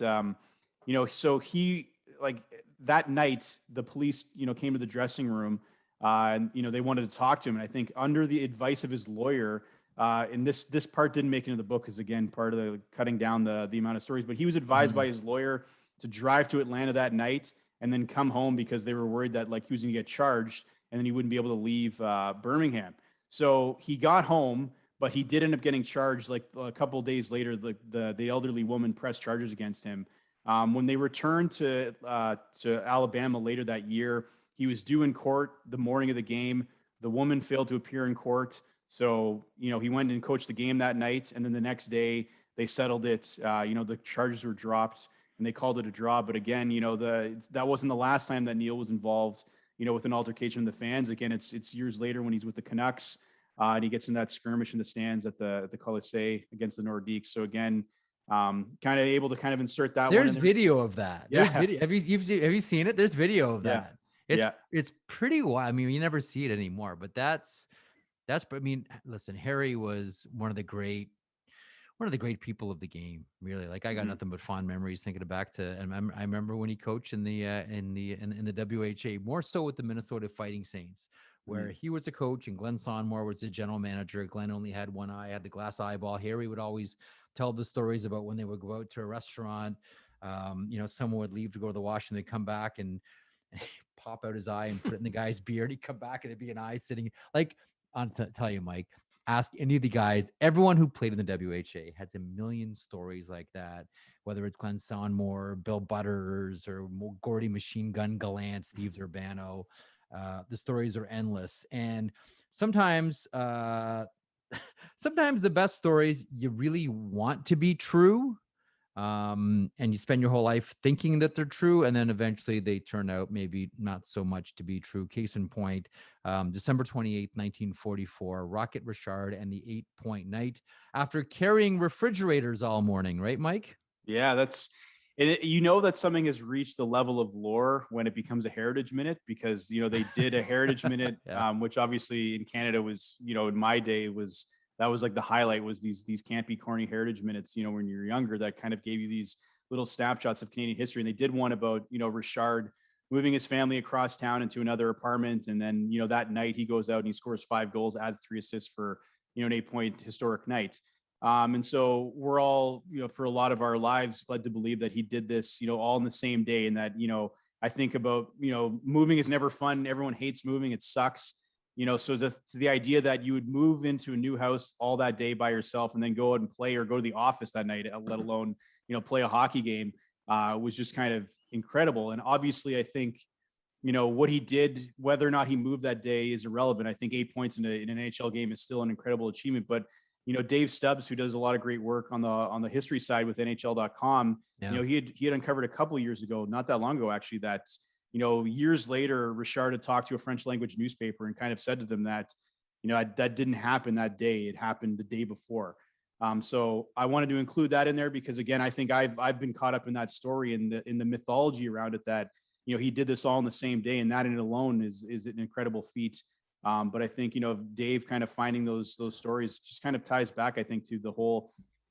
so he, like, that night, the police, came to the dressing room, and, they wanted to talk to him. And I think under the advice of his lawyer, and this part didn't make it into the book because, again, part of the cutting down the amount of stories, but he was advised by his lawyer to drive to Atlanta that night and then come home because they were worried that, like, he was going to get charged and then he wouldn't be able to leave Birmingham. So he got home, but he did end up getting charged. Like, a couple of days later, the elderly woman pressed charges against him. When they returned to Alabama later that year, he was due in court the morning of the game. The woman failed to appear in court. So, he went and coached the game that night. And then the next day they settled it. The charges were dropped and they called it a draw. But again, that wasn't the last time that Neil was involved, with an altercation with the fans. Again, it's years later when he's with the Canucks, and he gets in that skirmish in the stands at the Colisée against the Nordiques. So again, kind of able to kind of insert that. There's one in video of that. Yeah. There's video. Have you seen it? There's video of that. It's pretty wild. I mean, you never see it anymore, but that's, I mean, listen, Harry was one of the great people of the game, really. Like, I got nothing but fond memories thinking back to, and I remember when he coached in the WHA, more so with the Minnesota Fighting Saints, where he was a coach and Glenn Sonmore was the general manager. Glenn only had one eye, had the glass eyeball. Harry would always tell the stories about when they would go out to a restaurant. Someone would leave to go to the washroom. They'd come back and pop out his eye and put it in the guy's beard. He'd come back and there'd be an eye sitting. Like, I'll tell you, Mike, ask any of the guys, everyone who played in the WHA has a million stories like that, whether it's Glenn Sonmore, Bill Butters, or Gordy Machine Gun Gallant, Steve Urbano. The stories are endless. And sometimes the best stories you really want to be true. And you spend your whole life thinking that they're true, and then eventually they turn out maybe not so much to be true. Case in point, December 28th, 1944, Rocket Richard and the 8-point night after carrying refrigerators all morning, right, Mike? Yeah, that something has reached the level of lore when it becomes a Heritage Minute, because, they did a Heritage Minute, which obviously in Canada was, in my day that was like the highlight, was these can't be corny Heritage Minutes, when you're younger, that kind of gave you these little snapshots of Canadian history. And they did one about, Richard moving his family across town into another apartment. And then, that night he goes out and he scores 5 goals, adds 3 assists for, an 8-point historic night. And so we're all, for a lot of our lives led to believe that he did this, all in the same day. And that, I think about, moving is never fun. Everyone hates moving. It sucks. So the idea that you would move into a new house all that day by yourself and then go out and play or go to the office that night, let alone, play a hockey game, was just kind of incredible. And obviously I think, what he did, whether or not he moved that day, is irrelevant. I think 8 points in an NHL game is still an incredible achievement. But, Dave Stubbs, who does a lot of great work on the history side with NHL.com, he had uncovered a couple of years ago, not that long ago, actually, that years later, Richard had talked to a French language newspaper and kind of said to them that, that didn't happen that day. It happened the day before. So I wanted to include that in there because, again, I think I've been caught up in that story and in the mythology around it, that, he did this all in the same day, and that in it alone is an incredible feat. But I think, Dave kind of finding those stories just kind of ties back, I think, to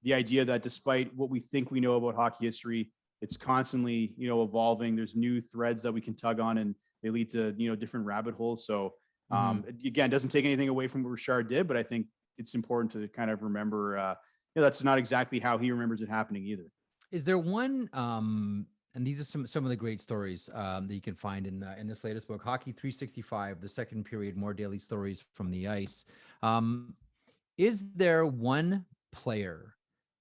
the idea that despite what we think we know about hockey history, it's constantly, evolving. There's new threads that we can tug on, and they lead to, different rabbit holes. So again, it doesn't take anything away from what Richard did, but I think it's important to kind of remember, that's not exactly how he remembers it happening either. Is there one, and these are some of the great stories that you can find in this latest book, Hockey 365, the second period, more daily stories from the ice. Is there one player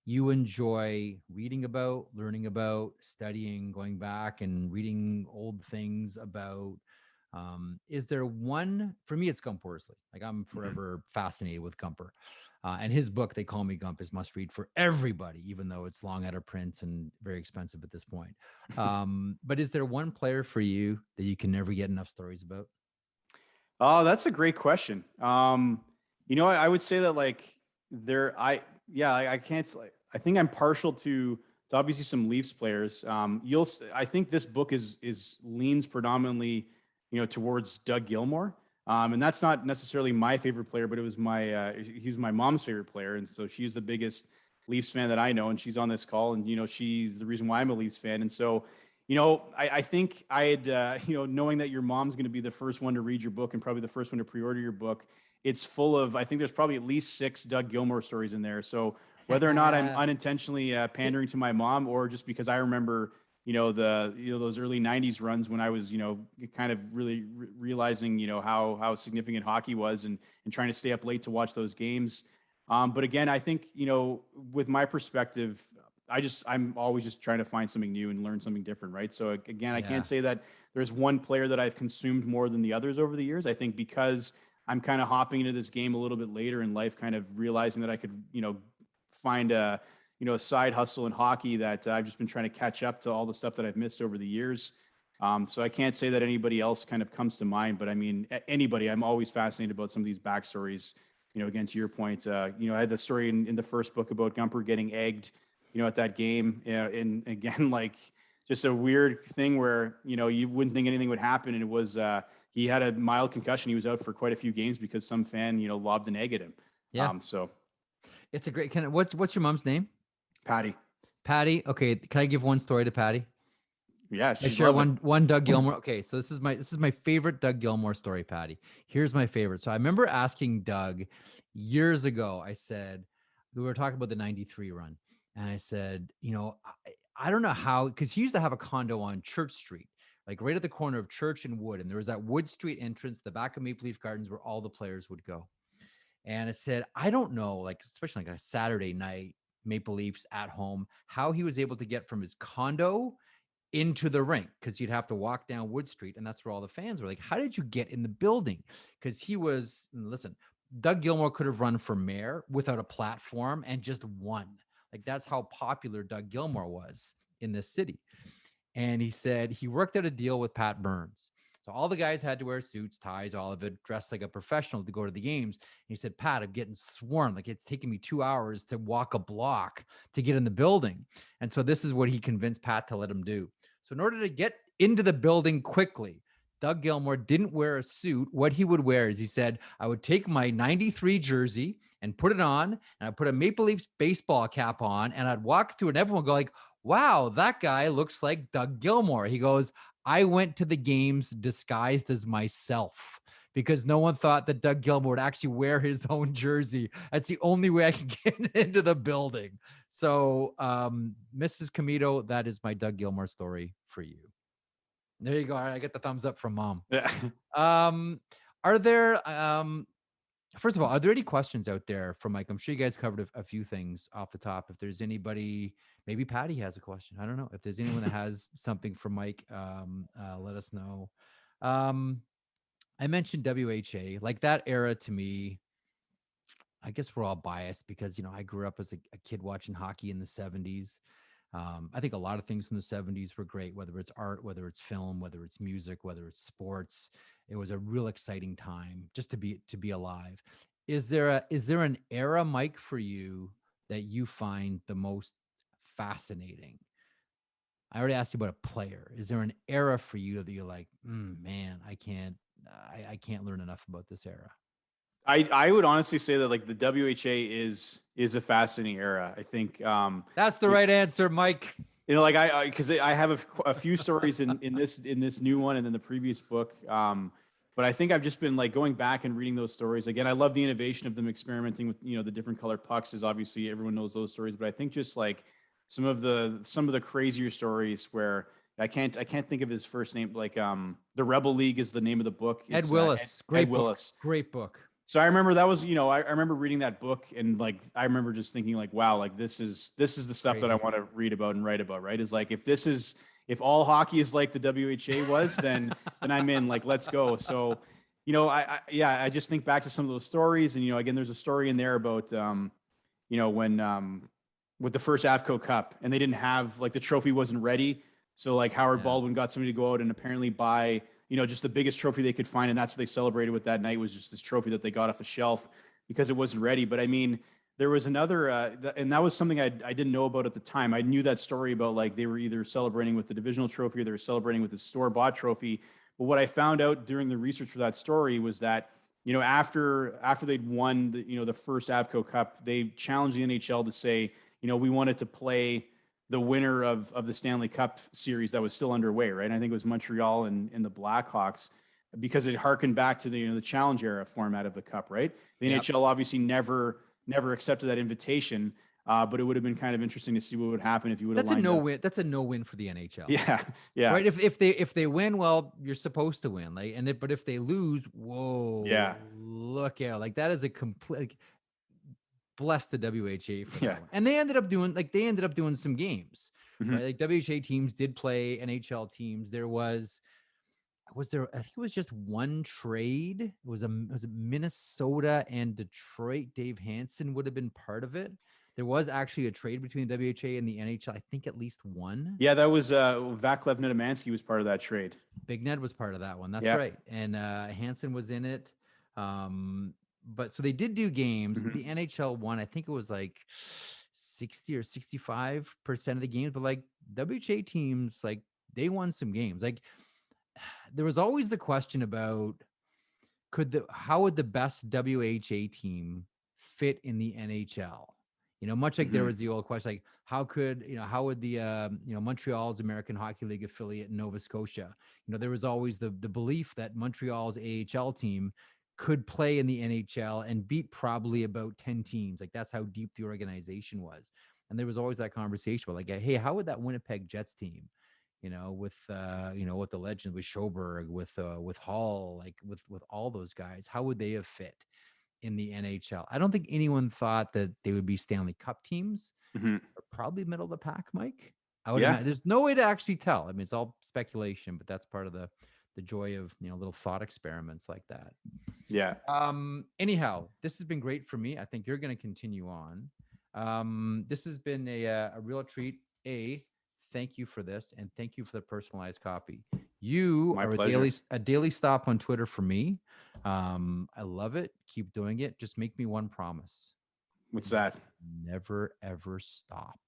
you enjoy reading about, learning about, studying, going back and reading old things about? Is there one? For me, it's Gump Worsley. Like, I'm forever fascinated with Gumper. And his book, They Call Me Gump, is must read for everybody, even though it's long out of print and very expensive at this point. But is there one player for you that you can never get enough stories about? Oh, that's a great question. I would say that, like, I can't, like, I think I'm partial to obviously some Leafs players. I think this book is leans predominantly, towards Doug Gilmour. And that's not necessarily my favorite player, but it was he was my mom's favorite player. And so she's the biggest Leafs fan that I know, and she's on this call, and, she's the reason why I'm a Leafs fan. And so, I think I had, knowing that your mom's going to be the first one to read your book and probably the first one to pre-order your book, it's full of, I think there's probably at least 6 Doug Gilmour stories in there. So whether or not I'm unintentionally pandering to my mom, or just because I remember, those early 90s runs when I was, kind of really realizing, how significant hockey was, and trying to stay up late to watch those games. But again, I think, with my perspective, I'm always just trying to find something new and learn something different. Right. So again, I can't say that there's one player that I've consumed more than the others over the years. I think because I'm kind of hopping into this game a little bit later in life, kind of realizing that I could, find a side hustle in hockey, that I've just been trying to catch up to all the stuff that I've missed over the years. So I can't say that anybody else kind of comes to mind, but I mean, anybody, I'm always fascinated about some of these backstories, again, to your point, I had the story in the first book about Gumper getting egged, at that game. And again, like just a weird thing where, you wouldn't think anything would happen. And it was, he had a mild concussion. He was out for quite a few games because some fan, lobbed an egg at him. Yeah. So it's a great, what's your mom's name? Patty. Okay. Can I give one story to Patty? Yeah. I share one Doug Gilmour. Okay. So this is my favorite Doug Gilmour story, Patty. Here's my favorite. So I remember asking Doug years ago, I said, we were talking about the 93 run. And I said, I don't know how, because he used to have a condo on Church Street, like right at the corner of Church and Wood. And there was that Wood Street entrance, the back of Maple Leaf Gardens, where all the players would go. And I said, I don't know, like, especially like a Saturday night, Maple Leafs at home, how he was able to get from his condo into the rink, because you'd have to walk down Wood Street, and that's where all the fans were. Like, how did you get in the building? Because listen, Doug Gilmour could have run for mayor without a platform and just won. Like, that's how popular Doug Gilmour was in this city. And he said he worked out a deal with Pat Burns. So all the guys had to wear suits, ties, all of it, dressed like a professional to go to the games. And he said, Pat, I'm getting swarmed. Like, it's taking me 2 hours to walk a block to get in the building. And so this is what he convinced Pat to let him do. So in order to get into the building quickly, Doug Gilmour didn't wear a suit. What he would wear is, he said, I would take my 93 jersey and put it on, and I'd put a Maple Leafs baseball cap on, and I'd walk through, and everyone would go like, wow, that guy looks like Doug Gilmour. He goes, I went to the games disguised as myself because no one thought that Doug Gilmour would actually wear his own jersey. That's the only way I can get into the building. So, Mrs. Commito, that is my Doug Gilmour story for you. There you go. All right, I get the thumbs up from mom. Yeah. Are there, first of all, are there any questions out there for Mike? I'm sure you guys covered a few things off the top. If there's anybody, maybe Patty has a question. I don't know. If there's anyone that has something for Mike, let us know. I mentioned WHA, like that era to me, I guess we're all biased because, I grew up as a kid watching hockey in the 70s. I think a lot of things from the 70s were great, whether it's art, whether it's film, whether it's music, whether it's sports. It was a real exciting time just to be alive. Is there an era, Mike, for you that you find the most fascinating? I already asked you about a player. Is there an era for you that you're like, man, I can't learn enough about this era? I would honestly say that like the WHA is a fascinating era. I think that's the right answer, Mike. Like because I have a few stories in this new one and in the previous book. But I think I've just been like going back and reading those stories again. I love the innovation of them experimenting with the different color pucks. Is obviously everyone knows those stories, but I think just like some of the crazier stories where I can't think of his first name. Like the Rebel League is the name of the book. Ed Willis, great book. Willis, great book. So I remember that was, I remember reading that book and like, I remember just thinking like, wow, like this is the stuff that I want to read about and write about, right? Is like, if all hockey is like the WHA was, then I'm in, like, let's go. So, I just think back to some of those stories and, again, there's a story in there about, when, with the first AFCO Cup and they didn't have, like, the trophy wasn't ready. So like Howard Baldwin got somebody to go out and apparently buy, just the biggest trophy they could find. And that's what they celebrated with that night, was just this trophy that they got off the shelf because it wasn't ready. But I mean, there was another, and that was something I didn't know about at the time. I knew that story about like they were either celebrating with the divisional trophy or they were celebrating with the store-bought trophy. But what I found out during the research for that story was that, after they'd won the first Avco Cup, they challenged the NHL to say, we wanted to play the winner of the Stanley Cup series that was still underway, right? And I think it was Montreal and the Blackhawks, because it harkened back to the challenge era format of the cup, right? The NHL obviously never accepted that invitation, but it would have been kind of interesting to see what would happen if you would have lined up. Win. That's a no-win for the NHL. Yeah. Right. If they win, well, you're supposed to win. But if they lose, whoa, yeah, look out! Like that is a complete. Bless the WHA for that one. And they ended up doing some games. Mm-hmm. Right? Like WHA teams did play NHL teams. There was there, I think it was just one trade. It was Minnesota and Detroit. Dave Hansen would have been part of it. There was actually a trade between the WHA and the NHL. I think at least one. Yeah, that was Vaclav Nedomansky was part of that trade. Big Ned was part of that one. That's right. And Hansen was in it. But so they did do games. Mm-hmm. The NHL won. I think it was like 60 or 65% of the games. But like WHA teams, like they won some games. Like there was always the question about how would the best WHA team fit in the NHL? Much like there was the old question, like how would the Montreal's American Hockey League affiliate in Nova Scotia, there was always the belief that Montreal's AHL team could play in the NHL and beat probably about 10 teams. Like that's how deep the organization was. And there was always that conversation about like, hey, how would that Winnipeg Jets team, with the legends, with Schoberg, with Hall, like with all those guys, how would they have fit in the NHL? I don't think anyone thought that they would be Stanley Cup teams. Probably middle of the pack, Mike. I would imagine. There's no way to actually tell. I mean, it's all speculation, but that's part of the joy of little thought experiments like that. Yeah. Anyhow, this has been great for me. I think you're going to continue on. This has been a real treat. Thank you for this, and thank you for the personalized copy. You are a daily stop on Twitter for me. I love it. Keep doing it. Just make me one promise. What's that? Never ever stop.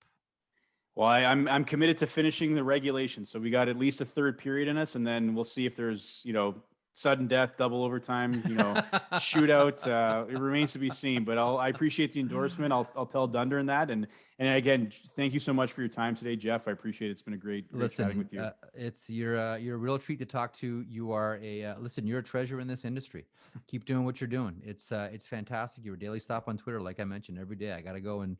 Well, I'm committed to finishing the regulation, so we got at least a third period in us, and then we'll see if there's sudden death, double overtime, shootout. It remains to be seen, but I appreciate the endorsement. I'll tell Dundurn that, and again, thank you so much for your time today, Jeff. I appreciate it. It's been a great chatting with you. You're a real treat to talk to. You are you're a treasure in this industry. Keep doing what you're doing. It's fantastic. You're a daily stop on Twitter, like I mentioned. Every day I got to go and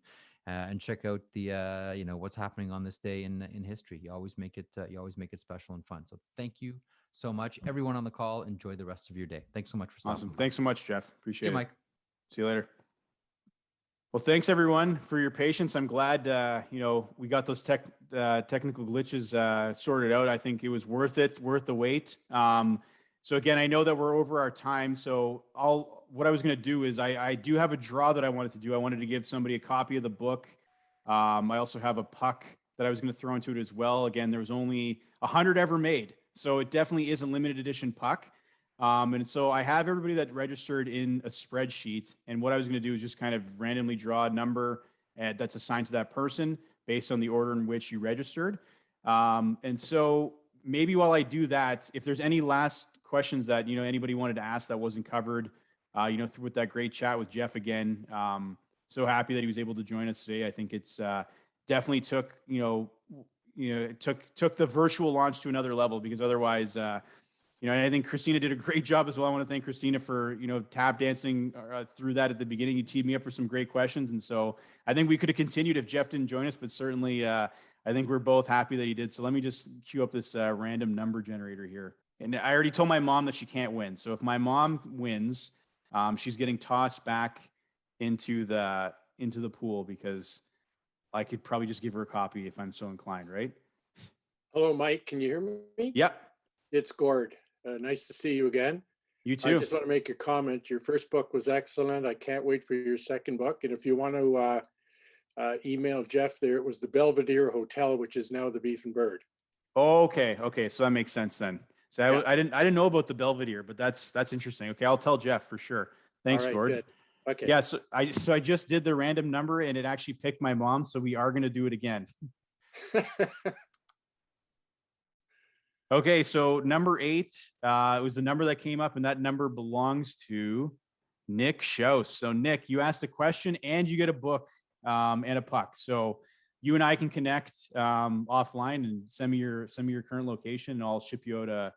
check out the what's happening on this day in history. You always make it special and fun. So thank you so much, everyone on the call. Enjoy the rest of your day. Thanks so much for stopping. Awesome. Thanks so much, Jeff. Appreciate it, Mike. See you later. Well, thanks everyone for your patience. I'm glad we got those technical glitches sorted out. I think it was worth the wait. So again, I know that we're over our time. So what I was going to do is I do have a draw that I wanted to do. I wanted to give somebody a copy of the book. I also have a puck that I was going to throw into it as well. Again, there was only 100 ever made, so it definitely is a limited edition puck. And so I have everybody that registered in a spreadsheet. And what I was going to do is just kind of randomly draw a number that's assigned to that person based on the order in which you registered. And so maybe while I do that, if there's any last questions that anybody wanted to ask that wasn't covered, with that great chat with Jeff again. So happy that he was able to join us today. I think it's definitely took the virtual launch to another level, because otherwise, I think Christina did a great job as well. I want to thank Christina for, tap dancing through that at the beginning. You teed me up for some great questions. And so I think we could have continued if Jeff didn't join us, but certainly I think we're both happy that he did. So let me just cue up this random number generator here. And I already told my mom that she can't win. So if my mom wins, she's getting tossed back into the pool, because I could probably just give her a copy if I'm so inclined, right? Hello, Mike. Can you hear me? Yep. It's Gord. Nice to see you again. You too. I just want to make a comment. Your first book was excellent. I can't wait for your second book. And if you want to email Jeff there, it was the Belvedere Hotel, which is now the Beef and Bird. Okay. So that makes sense then. So yeah. I didn't know about the Belvedere, but that's interesting. Okay, I'll tell Jeff for sure. Thanks, All right, Gord. good. Okay. Yeah, so I just did the random number and it actually picked my mom, so we are going to do it again. Okay, so number 8 it was the number that came up, and that number belongs to Nick Schaus. So Nick, you asked a question and you get a book and a puck. So you and I can connect offline and send me your current location, and I'll ship you out a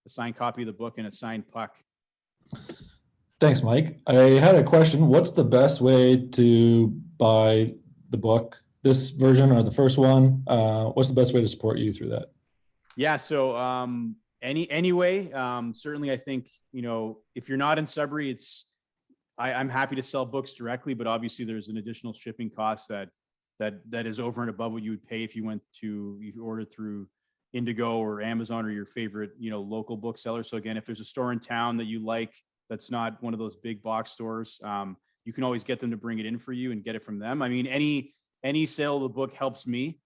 signed copy of the book and a signed puck. Thanks, Mike. I had a question. What's the best way to buy the book, this version or the first one? What's the best way to support you through that? Yeah, so anyway, certainly I think, if you're not in Sudbury, I'm happy to sell books directly, but obviously there's an additional shipping cost that is over and above what you would pay if you ordered through Indigo or Amazon or your favorite, local bookseller. So again, if there's a store in town that you like, that's not one of those big box stores, you can always get them to bring it in for you and get it from them. I mean, any sale of the book helps me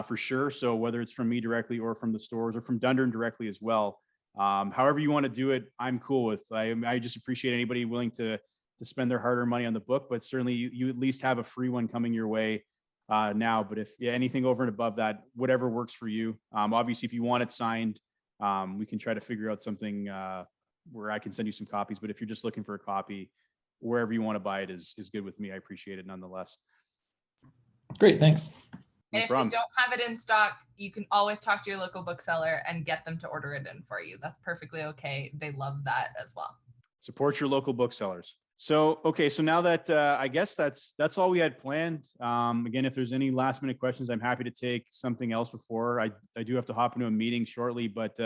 for sure. So whether it's from me directly or from the stores or from Dundurn directly as well, however you want to do it, I'm cool with. I just appreciate anybody willing to spend their hard-earned money on the book, but certainly you at least have a free one coming your way now. But if anything over and above that, whatever works for you. Obviously, if you want it signed, we can try to figure out something where I can send you some copies. But if you're just looking for a copy, wherever you want to buy it is good with me. I appreciate it nonetheless. Great, thanks. And if they don't have it in stock, you can always talk to your local bookseller and get them to order it in for you. That's perfectly okay. They love that as well. Support your local booksellers. So, okay. So now that I guess that's all we had planned. Again, if there's any last minute questions, I'm happy to take something else before I do have to hop into a meeting shortly. But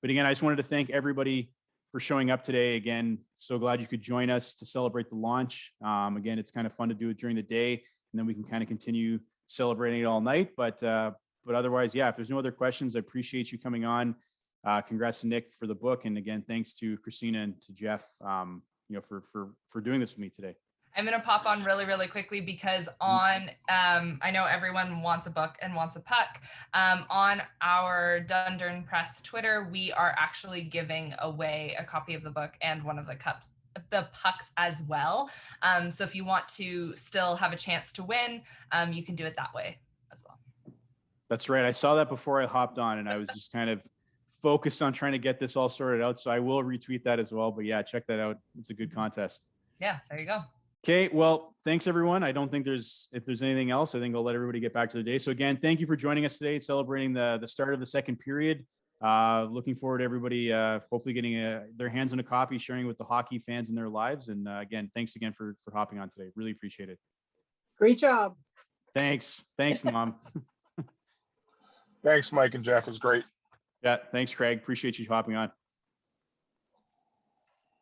again, I just wanted to thank everybody for showing up today. Again, so glad you could join us to celebrate the launch. Again, it's kind of fun to do it during the day, and then we can kind of continue celebrating it all night. But otherwise, yeah, if there's no other questions, I appreciate you coming on. Congrats to Nick for the book. And again, thanks to Christina and to Jeff, for doing this with me today. I'm going to pop on really, really quickly because I know everyone wants a book and wants a puck. On our Dundurn Press Twitter, we are actually giving away a copy of the book and one of the pucks as well. So if you want to still have a chance to win, you can do it that way as well. That's right. I saw that before I hopped on, and I was just kind of focused on trying to get this all sorted out. So I will retweet that as well. But yeah, check that out. It's a good contest. Yeah, there you go. Okay, well, thanks everyone. I don't think if there's anything else, I think I'll let everybody get back to the day. So again, thank you for joining us today, celebrating the start of the second period. Looking forward to everybody hopefully getting their hands on a copy, sharing with the hockey fans in their lives. And again, thanks again for hopping on today. Really appreciate it. Great job. Thanks, Mom. Thanks, Mike and Jeff. It was great. Yeah, thanks, Craig. Appreciate you hopping on.